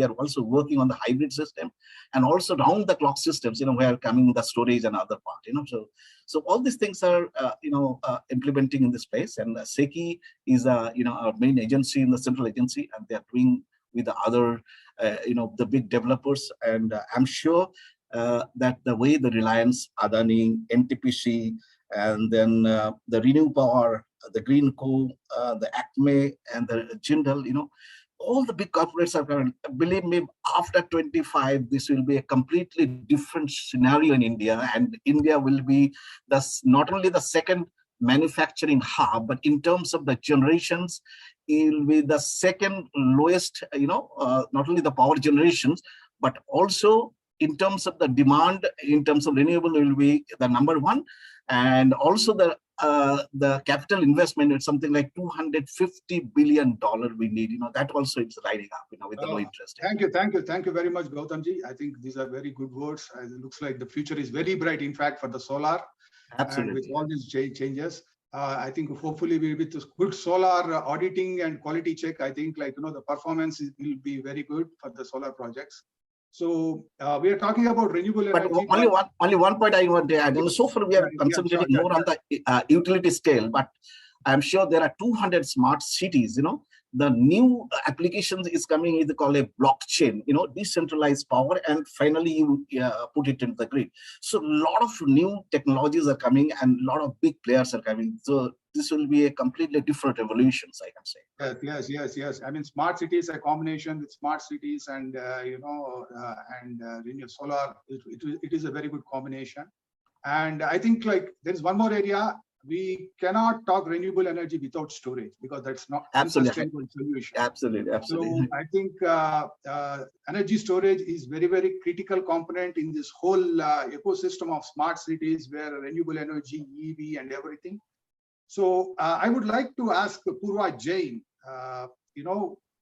are also working on the hybrid system, and also round the clock systems, where coming the storage and other part, so all these things are, implementing in this space, and SECI is, our main agency in the central agency, and they are doing with the other, the big developers, and I'm sure that the way the Reliance, Adani, NTPC, and then the Renew Power, the Green Co, the Acme, and the Jindal, all the big corporates are current. Believe me, after 25, this will be a completely different scenario in India, and India will be not only the second manufacturing hub, but in terms of the generations, it will be the second lowest, not only the power generations, but also in terms of the demand, in terms of renewable, it will be the number one. And also the capital investment is something like $250 billion we need. That also is riding up, with the low interest. Thank you very much, Gautamji. I think these are very good words. It looks like the future is very bright, in fact, for the solar. Absolutely. And with all these changes, I think hopefully with this good solar auditing and quality check, I think the performance will be very good for the solar projects. So we are talking about renewable energy. But only one point I want to add. So far we are concentrating more on the utility scale, but I'm sure there are 200 smart cities. The new applications is coming, is called a blockchain, decentralized power, and finally you put it into the grid. So a lot of new technologies are coming and a lot of big players are coming. So this will be a completely different evolutions, I can say. Yes. I mean, smart cities, a combination with smart cities and, renewable solar, it is a very good combination. And I think there's one more area. We cannot talk renewable energy without storage, because that's not a sustainable solution. Absolutely. So I think energy storage is very, very critical component in this whole ecosystem of smart cities, where renewable energy, EV, and everything. So I would like to ask Purva Jain,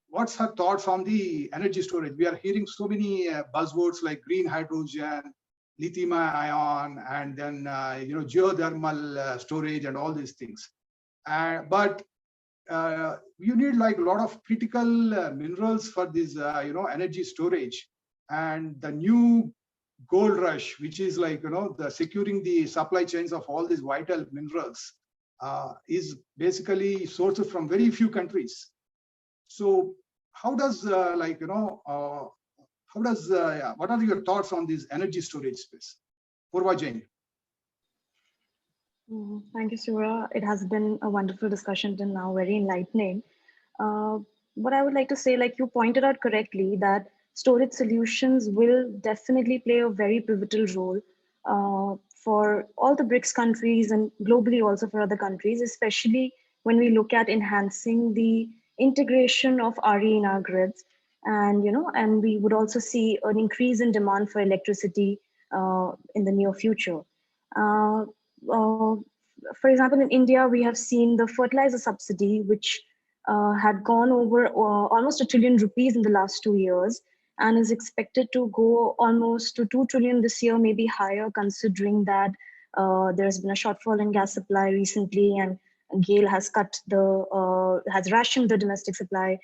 what's her thoughts on the energy storage? We are hearing so many buzzwords like green hydrogen, lithium ion, and then geothermal storage and all these things. But you need a lot of critical minerals for this energy storage. And the new gold rush, which is the securing the supply chains of all these vital minerals, is basically sourced from very few countries. So how does what are your thoughts on this energy storage space? Purva Jain. Thank you, Surya. It has been a wonderful discussion till now, very enlightening. What I would like to say, like you pointed out correctly, that storage solutions will definitely play a very pivotal role for all the BRICS countries and globally also for other countries, especially when we look at enhancing the integration of RE in our grids. And we would also see an increase in demand for electricity in the near future. For example, in India, we have seen the fertilizer subsidy, which had gone over almost ₹1 trillion in the last 2 years, and is expected to go almost to 2 trillion this year, maybe higher, considering that there's been a shortfall in gas supply recently, and GAIL has has rationed the domestic supply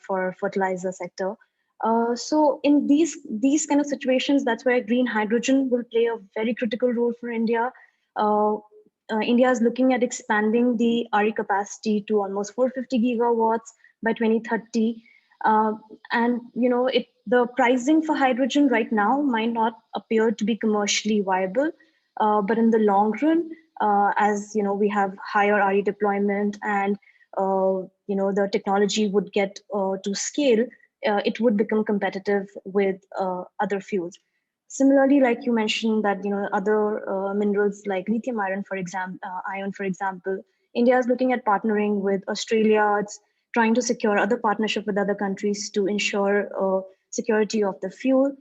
for fertilizer sector. So in these kind of situations, that's where green hydrogen will play a very critical role for India. India is looking at expanding the RE capacity to almost 450 gigawatts by 2030. And the pricing for hydrogen right now might not appear to be commercially viable, but in the long run, as we have higher RE deployment and the technology would get to scale, it would become competitive with other fuels. Similarly, like you mentioned that other minerals like lithium iron, for example, India is looking at partnering with Australia. It's trying to secure other partnership with other countries to ensure security of the fuel.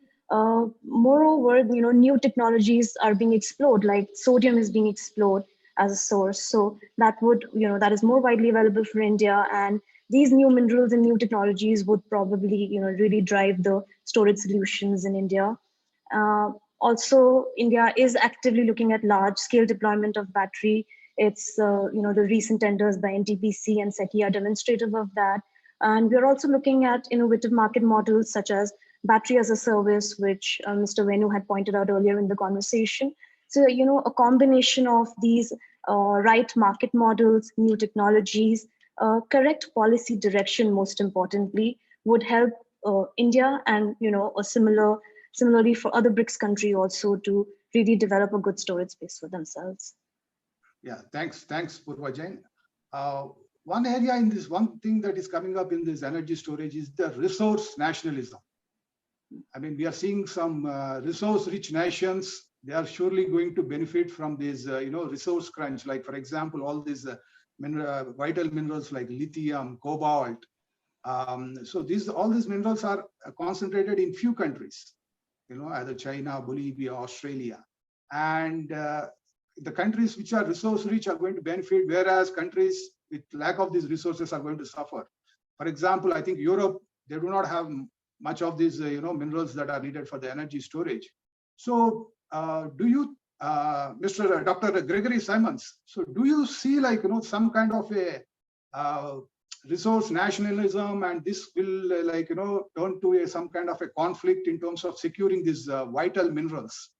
Moreover, new technologies are being explored, like sodium is being explored as a source. So that would, that is more widely available for India. And these new minerals and new technologies would probably, really drive the storage solutions in India. Also, India is actively looking at large-scale deployment of battery. It's, the recent tenders by NTPC and SECI are demonstrative of that. And we're also looking at innovative market models such as battery as a service, which Mr. Venu had pointed out earlier in the conversation. So, a combination of these right market models, new technologies, correct policy direction, most importantly, would help India and, similarly for other BRICS countries also to really develop a good storage space for themselves. Yeah, thanks, Purva Jain. One area in this, one thing that is coming up in this energy storage is the resource nationalism. I mean, we are seeing some resource-rich nations. They are surely going to benefit from this, resource crunch. Like, for example, all these vital minerals like lithium, cobalt. So all these minerals are concentrated in few countries, either China, Bolivia, Australia. And the countries which are resource rich are going to benefit, whereas countries with lack of these resources are going to suffer. For example, I think Europe, they do not have much of these minerals that are needed for the energy storage. So do you, Dr. Gregory Simons, so do you see some kind of a resource nationalism, and this will turn to some kind of a conflict in terms of securing these vital minerals?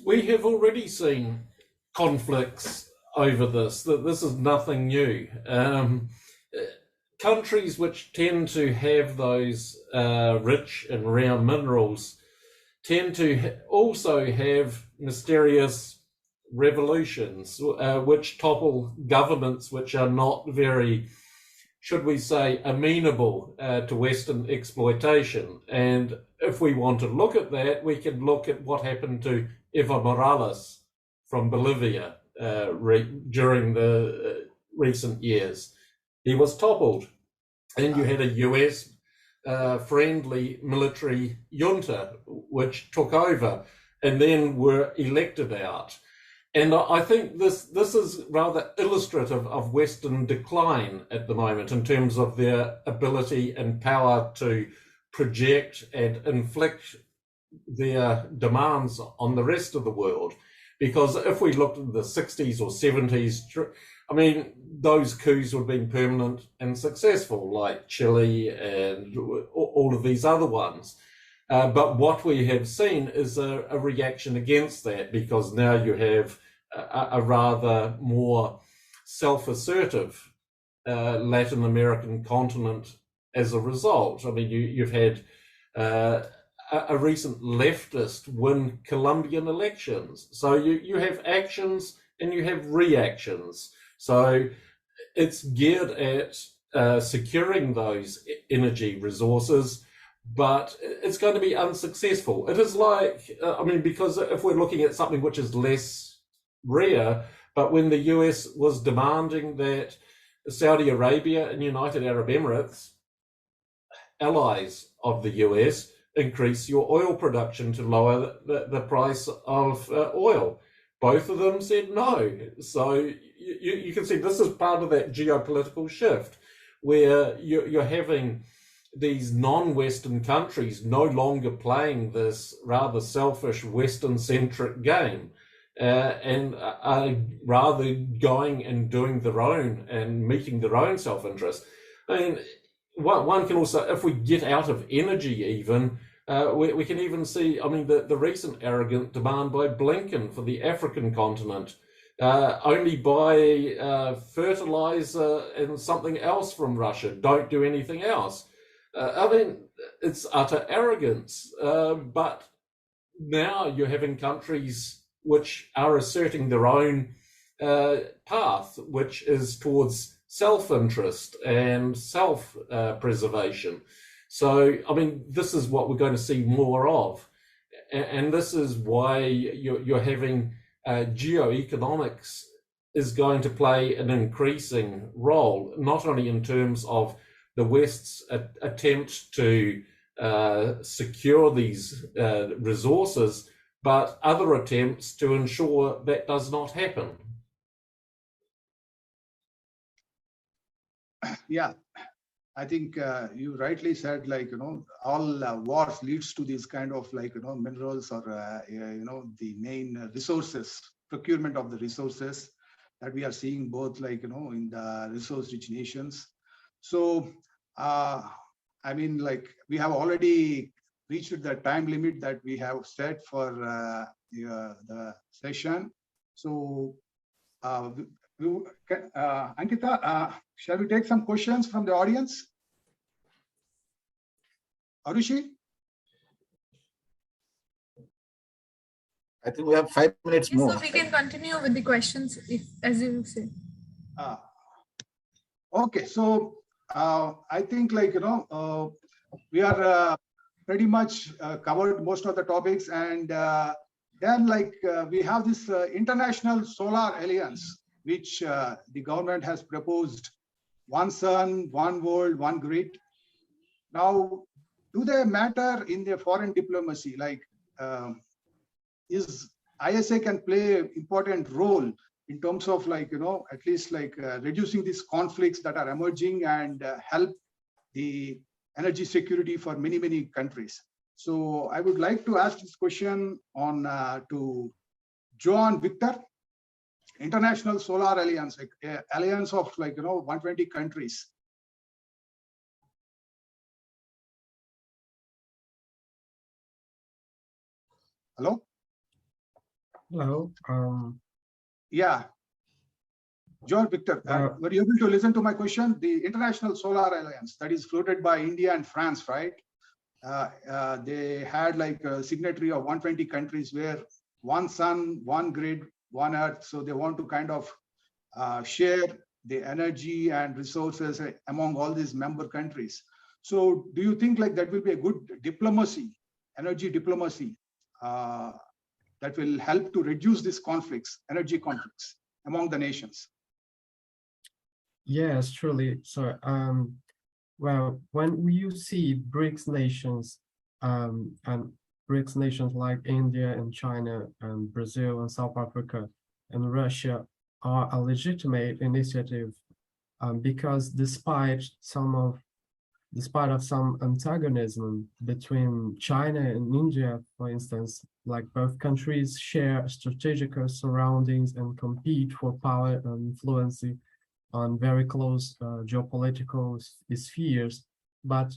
We have already seen conflicts over this. This is nothing new. Countries which tend to have those rich and rare minerals tend to also have mysterious revolutions which topple governments which are not very, should we say, amenable to Western exploitation. And if we want to look at that, we can look at what happened to Evo Morales from Bolivia during the recent years. He was toppled, and you had a US friendly military junta which took over and then were elected out. And I think this is rather illustrative of Western decline at the moment in terms of their ability and power to project and inflict their demands on the rest of the world. Because if we looked at the 60s or 70s, I mean, those coups would have been permanent and successful, like Chile and all of these other ones. But what we have seen is a reaction against that, because now you have a rather more self-assertive Latin American continent as a result. I mean, you've had a recent leftist win Colombian elections. So you have actions and you have reactions. So it's geared at securing those energy resources, but it's going to be unsuccessful. It is like, I mean, because if we're looking at something which is less rare, but when the US was demanding that Saudi Arabia and United Arab Emirates, allies of the US, increase your oil production to lower the price of oil. Both of them said no. So you can see this is part of that geopolitical shift where you're having these non-Western countries no longer playing this rather selfish Western-centric game and are rather going and doing their own and meeting their own self-interest. I mean, one can also, if we get out of energy even, we can even see, I mean, the recent arrogant demand by Blinken for the African continent, only buy fertilizer and something else from Russia, don't do anything else. I mean, it's utter arrogance. But now you're having countries which are asserting their own path, which is towards self-interest and self-preservation. So, I mean, this is what we're going to see more of. And this is why you're having geoeconomics is going to play an increasing role, not only in terms of the West's attempt to secure these resources, but other attempts to ensure that does not happen. Yeah, I think you rightly said, all wars leads to these kind of minerals or, the main resources, procurement of the resources that we are seeing both in the resource-rich nations. So, I mean, we have already reached the time limit that we have set for the session. So, Ankita, shall we take some questions from the audience? Arushi? I think we have 5 minutes more. So we can continue with the questions, as you say. Okay, so I think we are pretty much covered most of the topics, and then we have this International Solar Alliance. which the government has proposed, one sun, one world, one grid. Now, do they matter in their foreign diplomacy? Like, is ISA can play an important role in terms of like, at least like reducing these conflicts that are emerging and help the energy security for many, many countries. So I would like to ask this question on to Joan Victor, International Solar Alliance, like, alliance of like, 120 countries. Hello? Hello. Yeah. John Victor, were you able to listen to my question? The International Solar Alliance that is floated by India and France, right? They had like a signatory of 120 countries where one sun, one grid, one earth. So they want to kind of share the energy and resources among all these member countries. So do you think like that will be a good diplomacy, energy diplomacy, that will help to reduce these conflicts, energy conflicts among the nations? Yes, truly. So, well, when you see BRICS nations, and BRICS nations like India and China and Brazil and South Africa and Russia are a legitimate initiative, because despite of some antagonism between China and India, for instance, like both countries share strategic surroundings and compete for power and influence on very close geopolitical spheres, but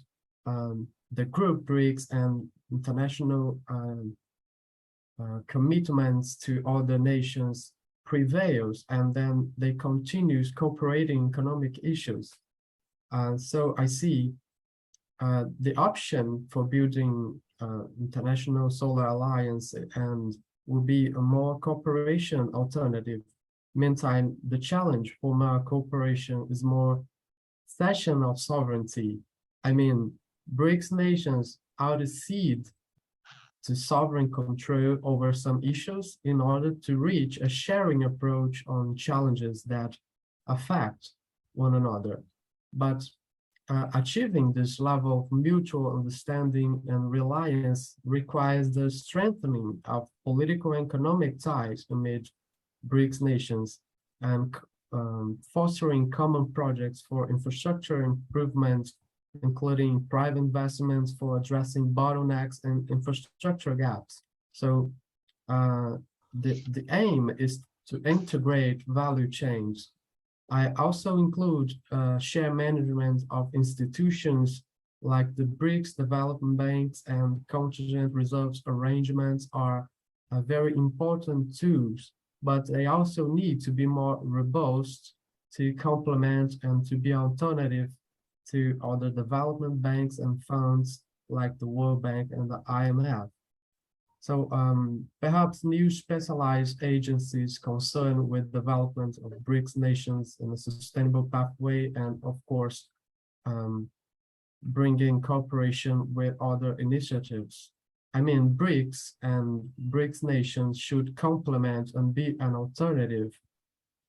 the group BRICS and international commitments to other nations prevails, and then they continue cooperating economic issues. So I see the option for building international solar alliance and will be a more cooperation alternative. Meantime, the challenge for more cooperation is more cession of sovereignty. I mean, BRICS nations are the seed to sovereign control over some issues in order to reach a sharing approach on challenges that affect one another. But achieving this level of mutual understanding and reliance requires the strengthening of political and economic ties amid BRICS nations and fostering common projects for infrastructure improvement, including private investments for addressing bottlenecks and infrastructure gaps. So the aim is to integrate value chains. I also include share management of institutions like the BRICS development banks and contingent reserves arrangements are very important tools, but they also need to be more robust to complement and to be alternative to other development banks and funds like the World Bank and the IMF. So perhaps new specialized agencies concerned with development of BRICS nations in a sustainable pathway, and of course, bringing cooperation with other initiatives. I mean, BRICS and BRICS nations should complement and be an alternative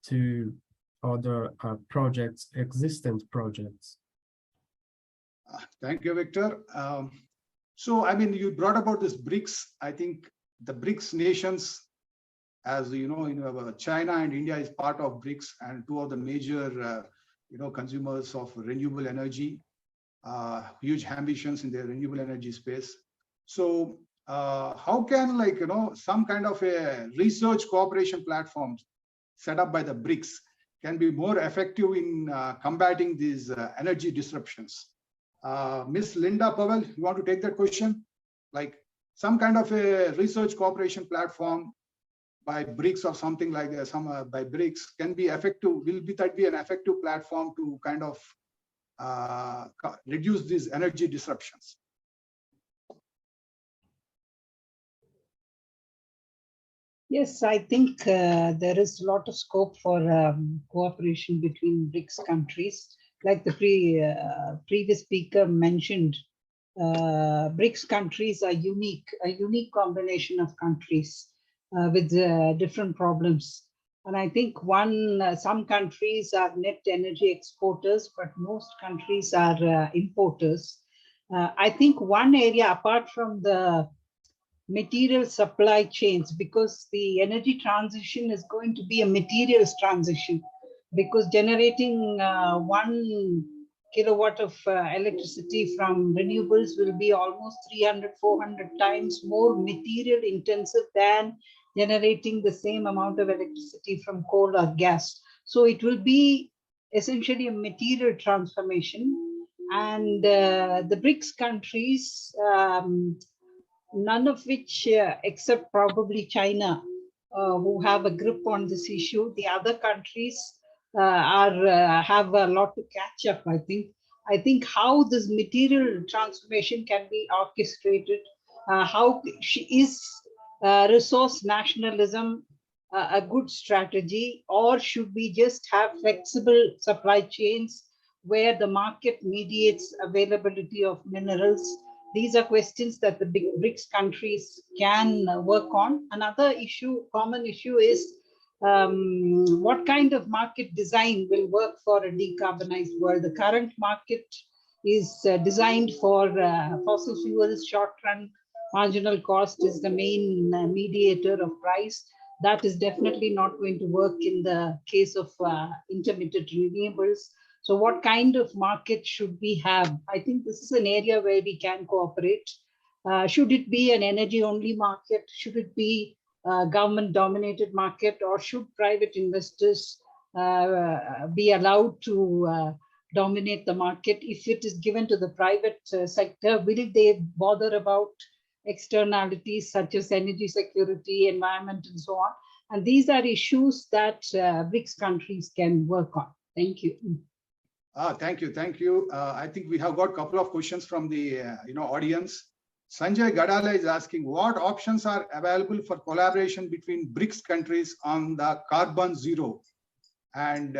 to other projects, existent projects. Thank you, Victor. So, I mean, you brought about this BRICS. I think the BRICS nations, as you know, China and India is part of BRICS, and two of the major, consumers of renewable energy, huge ambitions in the renewable energy space. So, how can some kind of a research cooperation platform set up by the BRICS can be more effective in combating these energy disruptions? Miss Linda Powell, you want to take that question? Like some kind of a research cooperation platform by BRICS or something like that, by BRICS can be effective. Will that be an effective platform to kind of reduce these energy disruptions? Yes, I think there is a lot of scope for cooperation between BRICS countries. Like the previous speaker mentioned, BRICS countries are a unique combination of countries with different problems. And I think some countries are net energy exporters, but most countries are importers. I think one area, apart from the material supply chains, because the energy transition is going to be a materials transition, because generating 1 kilowatt of electricity from renewables will be almost 300, 400 times more material intensive than generating the same amount of electricity from coal or gas. So it will be essentially a material transformation. And the BRICS countries, none of which, except probably China, who have a grip on this issue. The other countries have a lot to catch up, I think. I think how this material transformation can be orchestrated, how is resource nationalism a good strategy, or should we just have flexible supply chains where the market mediates availability of minerals? These are questions that the big BRICS countries can work on. Another issue, common issue, is what kind of market design will work for a decarbonized world. The current market is designed for fossil fuels. Short-run marginal cost is the main mediator of price. That is definitely not going to work in the case of intermittent renewables. So what kind of market should we have? I think this is an area where we can cooperate. Should it be an energy-only market? Should it be a government-dominated market? Or should private investors be allowed to dominate the market? If it is given to the private sector, will they bother about externalities such as energy security, environment, and so on? And these are issues that BRICS countries can work on. Thank you. Thank you. I think we have got a couple of questions from the audience. Sanjay Gadala is asking, what options are available for collaboration between BRICS countries on the carbon zero and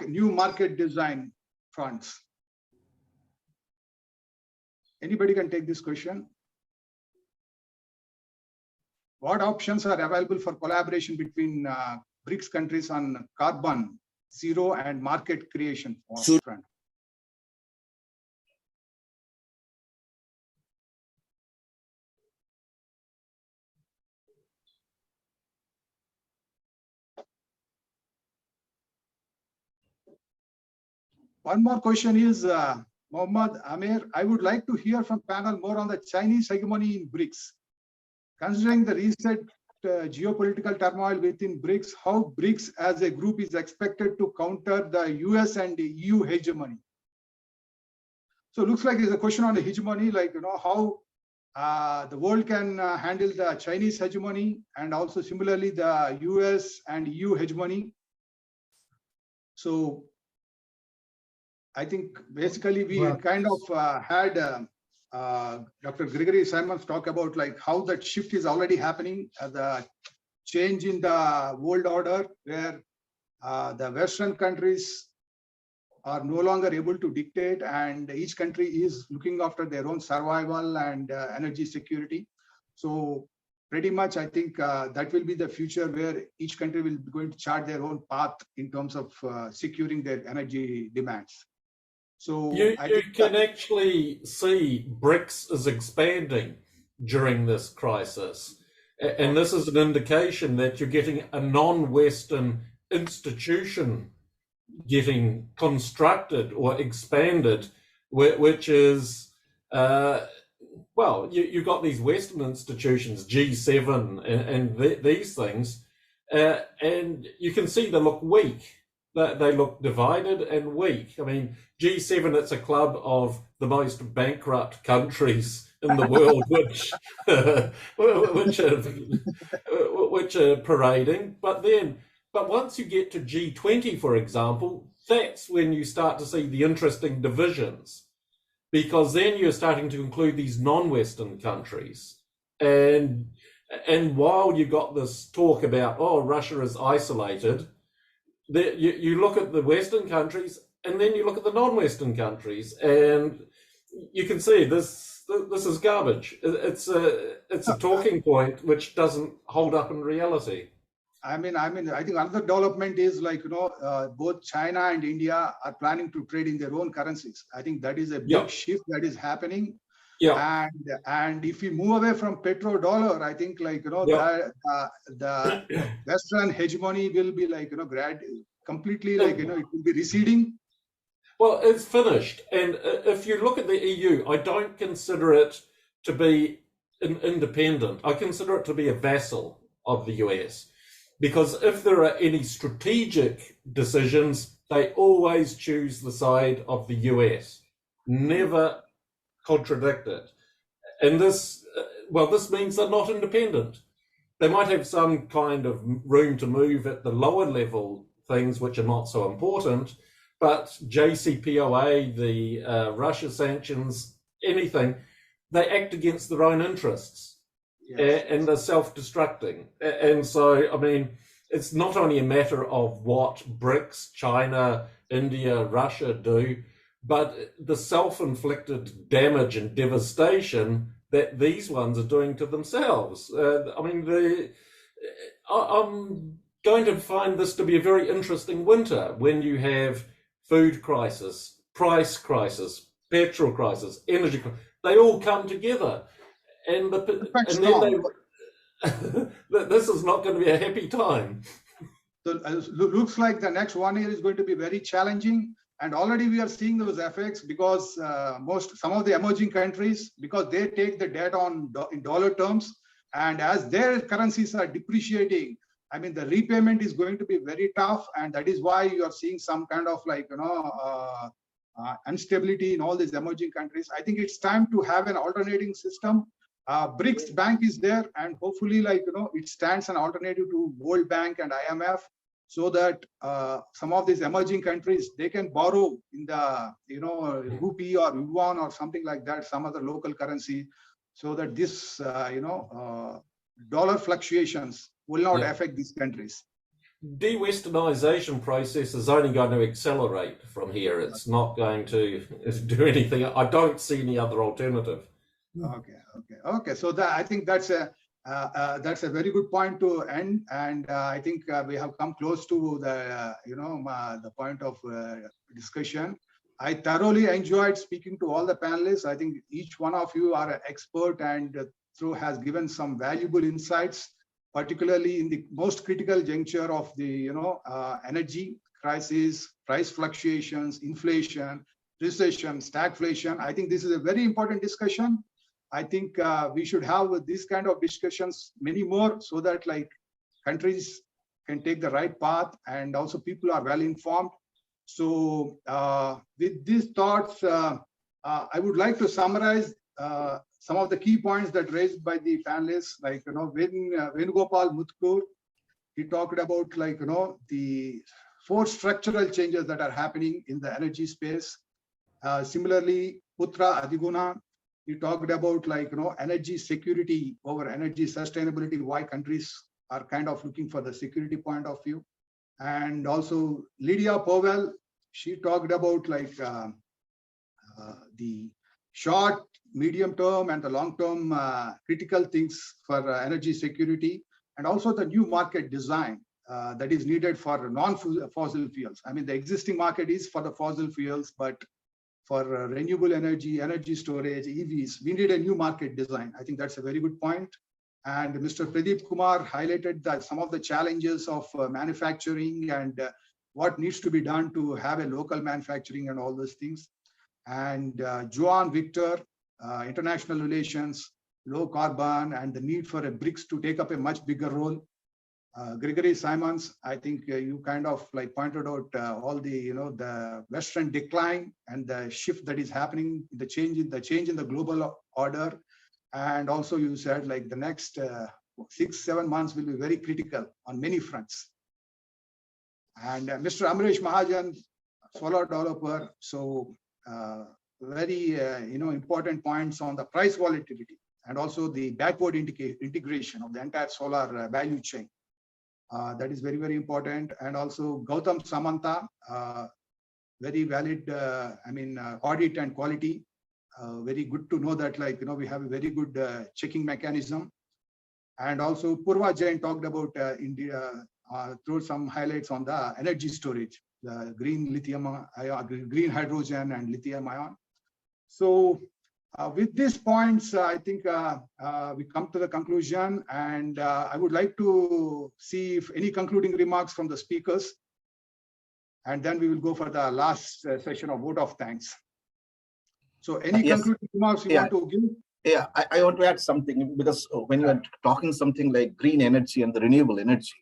new market design fronts? Anybody can take this question. What options are available for collaboration between BRICS countries on carbon zero and market creation front? One more question is, Mohammad Amir, I would like to hear from panel more on the Chinese hegemony in BRICS. Considering the recent geopolitical turmoil within BRICS, how BRICS as a group is expected to counter the US and the EU hegemony? So it looks like there's a question on the hegemony, like, how the world can handle the Chinese hegemony, and also similarly the US and EU hegemony. So I think basically we kind of had Dr. Gregory Simons talk about like how that shift is already happening, the change in the world order, where the Western countries are no longer able to dictate, and each country is looking after their own survival and energy security. So pretty much, I think that will be the future, where each country will be going to chart their own path in terms of securing their energy demands. So you can actually see BRICS is expanding during this crisis. And this is an indication that you're getting a non-Western institution getting constructed or expanded, which is, well, you've got these Western institutions, G7 and these things, and you can see they look weak. They look divided and weak. I mean, G7, it's a club of the most bankrupt countries in the world, which are parading. But once you get to G20, for example, that's when you start to see the interesting divisions, because then you're starting to include these non-Western countries. And while you got this talk about, oh, Russia is isolated, you look at the Western countries and then you look at the non-Western countries, and you can see this is garbage. It's a talking point which doesn't hold up in reality. I think another development is like, both China and India are planning to trade in their own currencies. I think that is a big shift that is happening. Yeah. And if we move away from petrodollar, I think like, the Western hegemony will be like, completely like, it will be receding. Well, it's finished. And if you look at the EU, I don't consider it to be independent. I consider it to be a vassal of the US. Because if there are any strategic decisions, they always choose the side of the US, never contradict it. And this means they're not independent. They might have some kind of room to move at the lower level things, which are not so important, but JCPOA, the Russia sanctions, anything, they act against their own interests. And they're self-destructing. And so, I mean, it's not only a matter of what BRICS, China, India, Russia do, but the self-inflicted damage and devastation that these ones are doing to themselves. I'm going to find this to be a very interesting winter when you have food crisis, price crisis, petrol crisis, energy crisis. They all come together. And then this is not going to be a happy time. So looks like the next 1 year is going to be very challenging, and already we are seeing those effects because some of the emerging countries, because they take the debt in dollar terms, and as their currencies are depreciating, I mean the repayment is going to be very tough, and that is why you are seeing some kind of like instability in all these emerging countries. I think it's time to have an alternating system. BRICS Bank is there, and hopefully, like it stands an alternative to World Bank and IMF, so that some of these emerging countries, they can borrow in the rupee or yuan or something like that, some other local currency, so that this dollar fluctuations will not affect these countries. De-Westernization process is only going to accelerate from here. It's not going to do anything. I don't see any other alternative. Okay. So I think that's a very good point to end, and I think we have come close to the the point of discussion. I thoroughly enjoyed speaking to all the panelists. I think each one of you are an expert and has given some valuable insights, particularly in the most critical juncture of the energy crisis, price fluctuations, inflation, recession, stagflation. I think this is a very important discussion. I think we should have these kind of discussions many more, so that like countries can take the right path and also people are well informed. So with these thoughts, I would like to summarize some of the key points that raised by the panelists, like Venugopal Mutkur, he talked about like the 4 structural changes that are happening in the energy space. Similarly, Putra Adiguna, he talked about like energy security over energy sustainability, why countries are kind of looking for the security point of view. And also Lydia Powell, she talked about like the short, medium term and the long term critical things for energy security, and also the new market design that is needed for non-fossil fuels. I mean, the existing market is for the fossil fuels, but for renewable energy, energy storage, EVs, we need a new market design. I think that's a very good point. And Mr. Pradeep Kumar highlighted that some of the challenges of manufacturing and what needs to be done to have a local manufacturing and all those things. And Joan Victor, international relations, low carbon, and the need for a BRICS to take up a much bigger role. Gregory Simons, I think you kind of like pointed out all the the Western decline and the shift that is happening, the change in the global order, and also you said like the next 6-7 months will be very critical on many fronts. And Mr. Amresh Mahajan, solar developer, so very important points on the price volatility and also the backward integration of the entire solar value chain. That is very, very important. And also Gautam Samanta, very valid, audit and quality. Very good to know that we have a very good checking mechanism. And also Purva Jain talked about India, through some highlights on the energy storage, the green lithium, green hydrogen and lithium ion. So with these points, I think we come to the conclusion, and I would like to see if any concluding remarks from the speakers, and then we will go for the last session of vote of thanks. So any Yes. concluding remarks you want to give? Yeah, I want to add something, because when you are talking something like green energy and the renewable energy,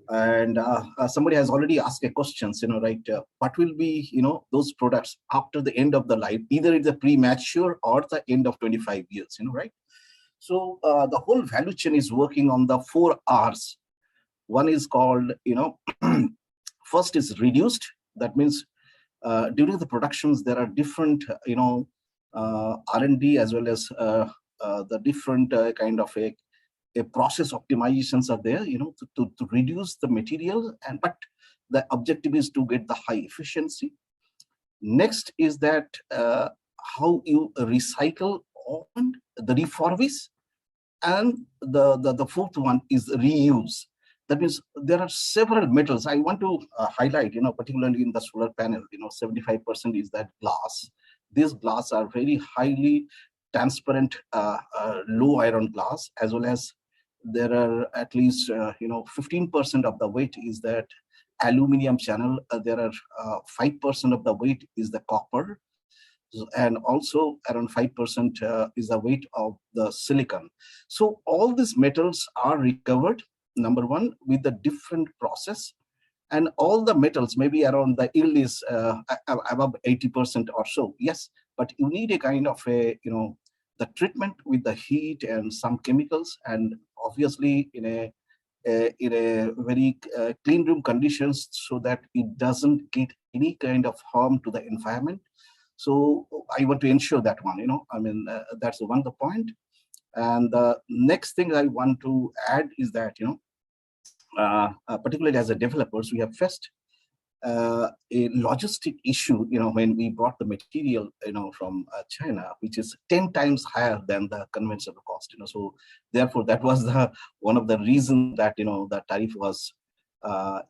and somebody has already asked a question, right? What will be, those products after the end of the life? Either it's a premature or the end of 25 years, right? So the whole value chain is working on the 4 R's. One is called, first is reduced. That means during the productions, there are different, R&D as well as the different kind of a process optimizations are there, to reduce the material, but the objective is to get the high efficiency. Next is that how you recycle and the refurbish, and the fourth one is reuse. That means there are several metals. I want to highlight, particularly in the solar panel, 75% is that glass. These glass are very highly transparent, low iron glass, as well as there are at least 15% of the weight is that aluminum channel. There are 5% of the weight is the copper, and also around 5% is the weight of the silicon. So all these metals are recovered, number one, with the different process, and all the metals, maybe around the yield is above 80% or so. Yes, but you need a kind of a, the treatment with the heat and some chemicals, and obviously in a very clean room conditions, so that it doesn't get any kind of harm to the environment. So I want to ensure that one, that's one of the point. And the next thing I want to add is that, particularly as a developers, we have faced a logistic issue, when we brought the material, from China, which is 10 times higher than the conventional cost, so therefore that was one of the reasons that, the tariff was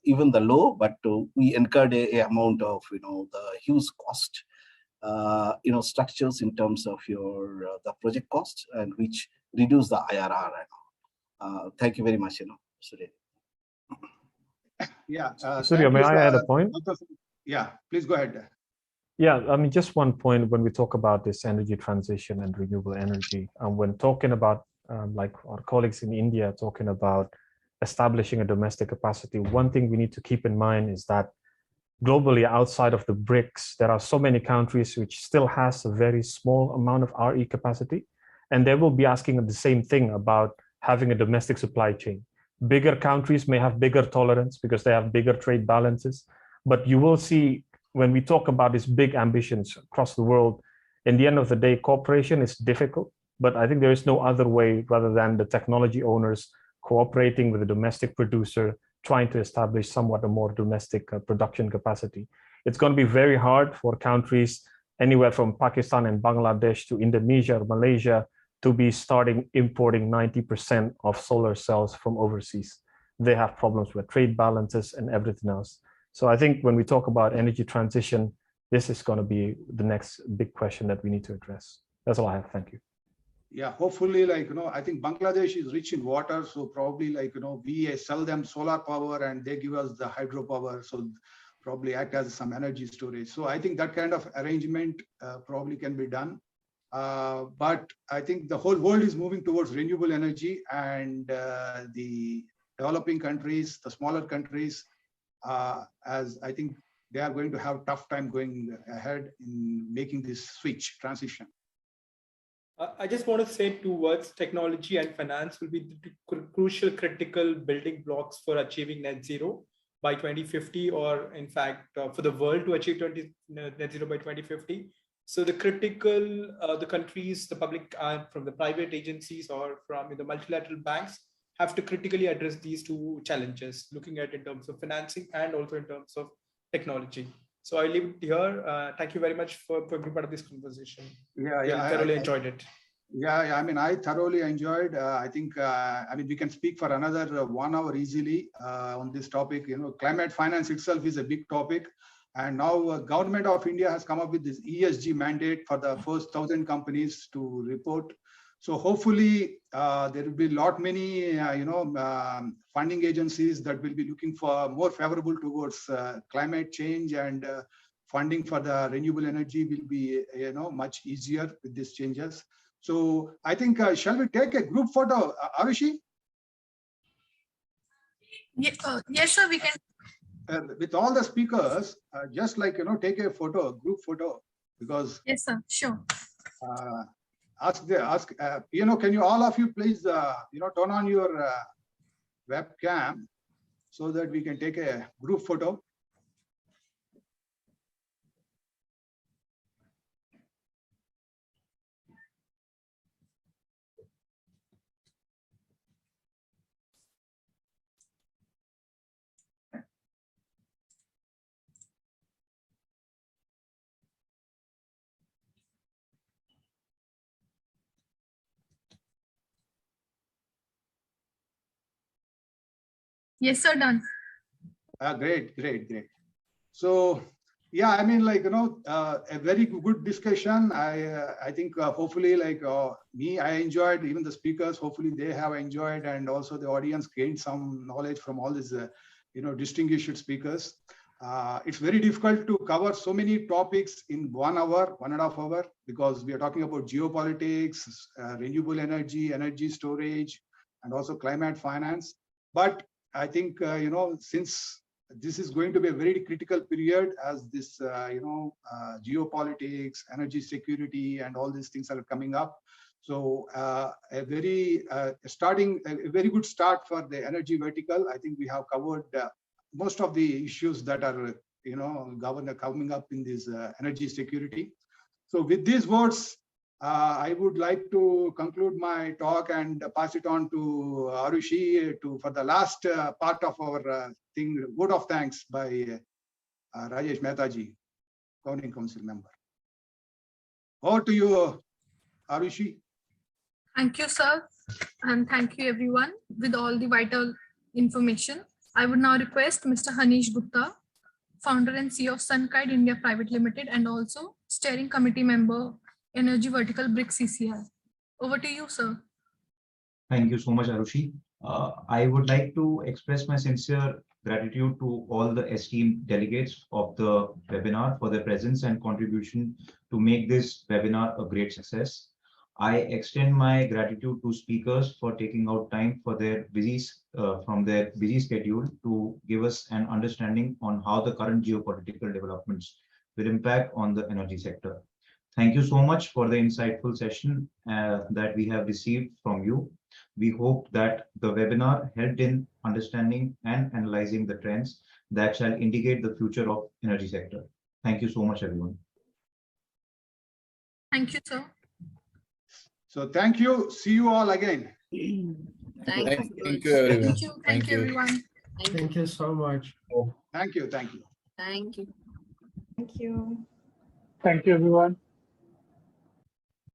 even the low, but we incurred a amount of, the huge cost, structures in terms of your the project costs, and which reduce the IRR. Thank you very much, Surya. Yeah. Surya, may I add a point? Yeah, please go ahead. Yeah, I mean, just one point when we talk about this energy transition and renewable energy, when talking about like our colleagues in India talking about establishing a domestic capacity, one thing we need to keep in mind is that globally, outside of the BRICS, there are so many countries which still has a very small amount of RE capacity, and they will be asking the same thing about having a domestic supply chain. Bigger countries may have bigger tolerance because they have bigger trade balances, but you will see when we talk about these big ambitions across the world, in the end of the day, cooperation is difficult, but I think there is no other way rather than the technology owners cooperating with a domestic producer, trying to establish somewhat a more domestic production capacity. It's going to be very hard for countries anywhere from Pakistan and Bangladesh to Indonesia or Malaysia to be starting importing 90% of solar cells from overseas. They have problems with trade balances and everything else. So I think when we talk about energy transition, this is going to be the next big question that we need to address. That's all I have. Thank you. Yeah, hopefully, I think Bangladesh is rich in water, so probably we sell them solar power and they give us the hydropower, so probably act as some energy storage. So I think that kind of arrangement probably can be done. But I think the whole world is moving towards renewable energy, and the developing countries, the smaller countries, as I think they are going to have tough time going ahead in making this switch transition. I just want to say 2 words: technology and finance will be the crucial, critical building blocks for achieving net zero by 2050, or in fact, for the world to achieve net zero by 2050. So the critical, the countries, the public, from the private agencies or from the multilateral banks have to critically address these 2 challenges, looking at in terms of financing and also in terms of technology. So I leave it here. Thank you very much for being part of this conversation. Yeah, I thoroughly enjoyed it. Yeah, I mean, I thoroughly enjoyed. I think, I mean, we can speak for another 1 hour easily on this topic. You know, climate finance itself is a big topic. And now government of India has come up with this ESG mandate for the first 1,000 companies to report. So hopefully there will be many, funding agencies that will be looking for more favorable towards climate change, and funding for the renewable energy will be, much easier with these changes. So I think, shall we take a group photo, Arushi? Yes, sir, we can. With all the speakers, just like, take a photo, group photo, because. Yes, sir, sure. Can you all of you please, turn on your webcam so that we can take a group photo. Yes, sir, done. Great. So, yeah, I mean, a very good discussion. I think hopefully, I enjoyed, even the speakers, hopefully they have enjoyed, and also the audience gained some knowledge from all these, distinguished speakers. It's very difficult to cover so many topics in 1 hour, 1.5 hours, because we are talking about geopolitics, renewable energy, energy storage, and also climate finance. But I think, since this is going to be a very critical period, as this, geopolitics, energy security, and all these things are coming up. So a very good start for the energy vertical. I think we have covered most of the issues that are, coming up in this energy security. So with these words, I would like to conclude my talk and pass it on to Arushi for the last part of our thing, vote of thanks by Rajesh Mehtaji, Governing Council member. Over to you, Arushi. Thank you, sir. And thank you, everyone, with all the vital information. I would now request Mr. Hanish Gupta, founder and CEO of Sunkite India Private Limited, and also steering committee member, Energy Vertical BRICS CCI. Over to you, sir. Thank you so much, Arushi. I would like to express my sincere gratitude to all the esteemed delegates of the webinar for their presence and contribution to make this webinar a great success. I extend my gratitude to speakers for taking out time for their from their busy schedule to give us an understanding on how the current geopolitical developments will impact on the energy sector. Thank you so much for the insightful session that we have received from you. We hope that the webinar helped in understanding and analyzing the trends that shall indicate the future of energy sector. Thank you so much, everyone. Thank you, sir. So thank you. See you all again. Thank you, everyone. Thank you, everyone. Thank you so much. Thank you. Thank you. Thank you, everyone.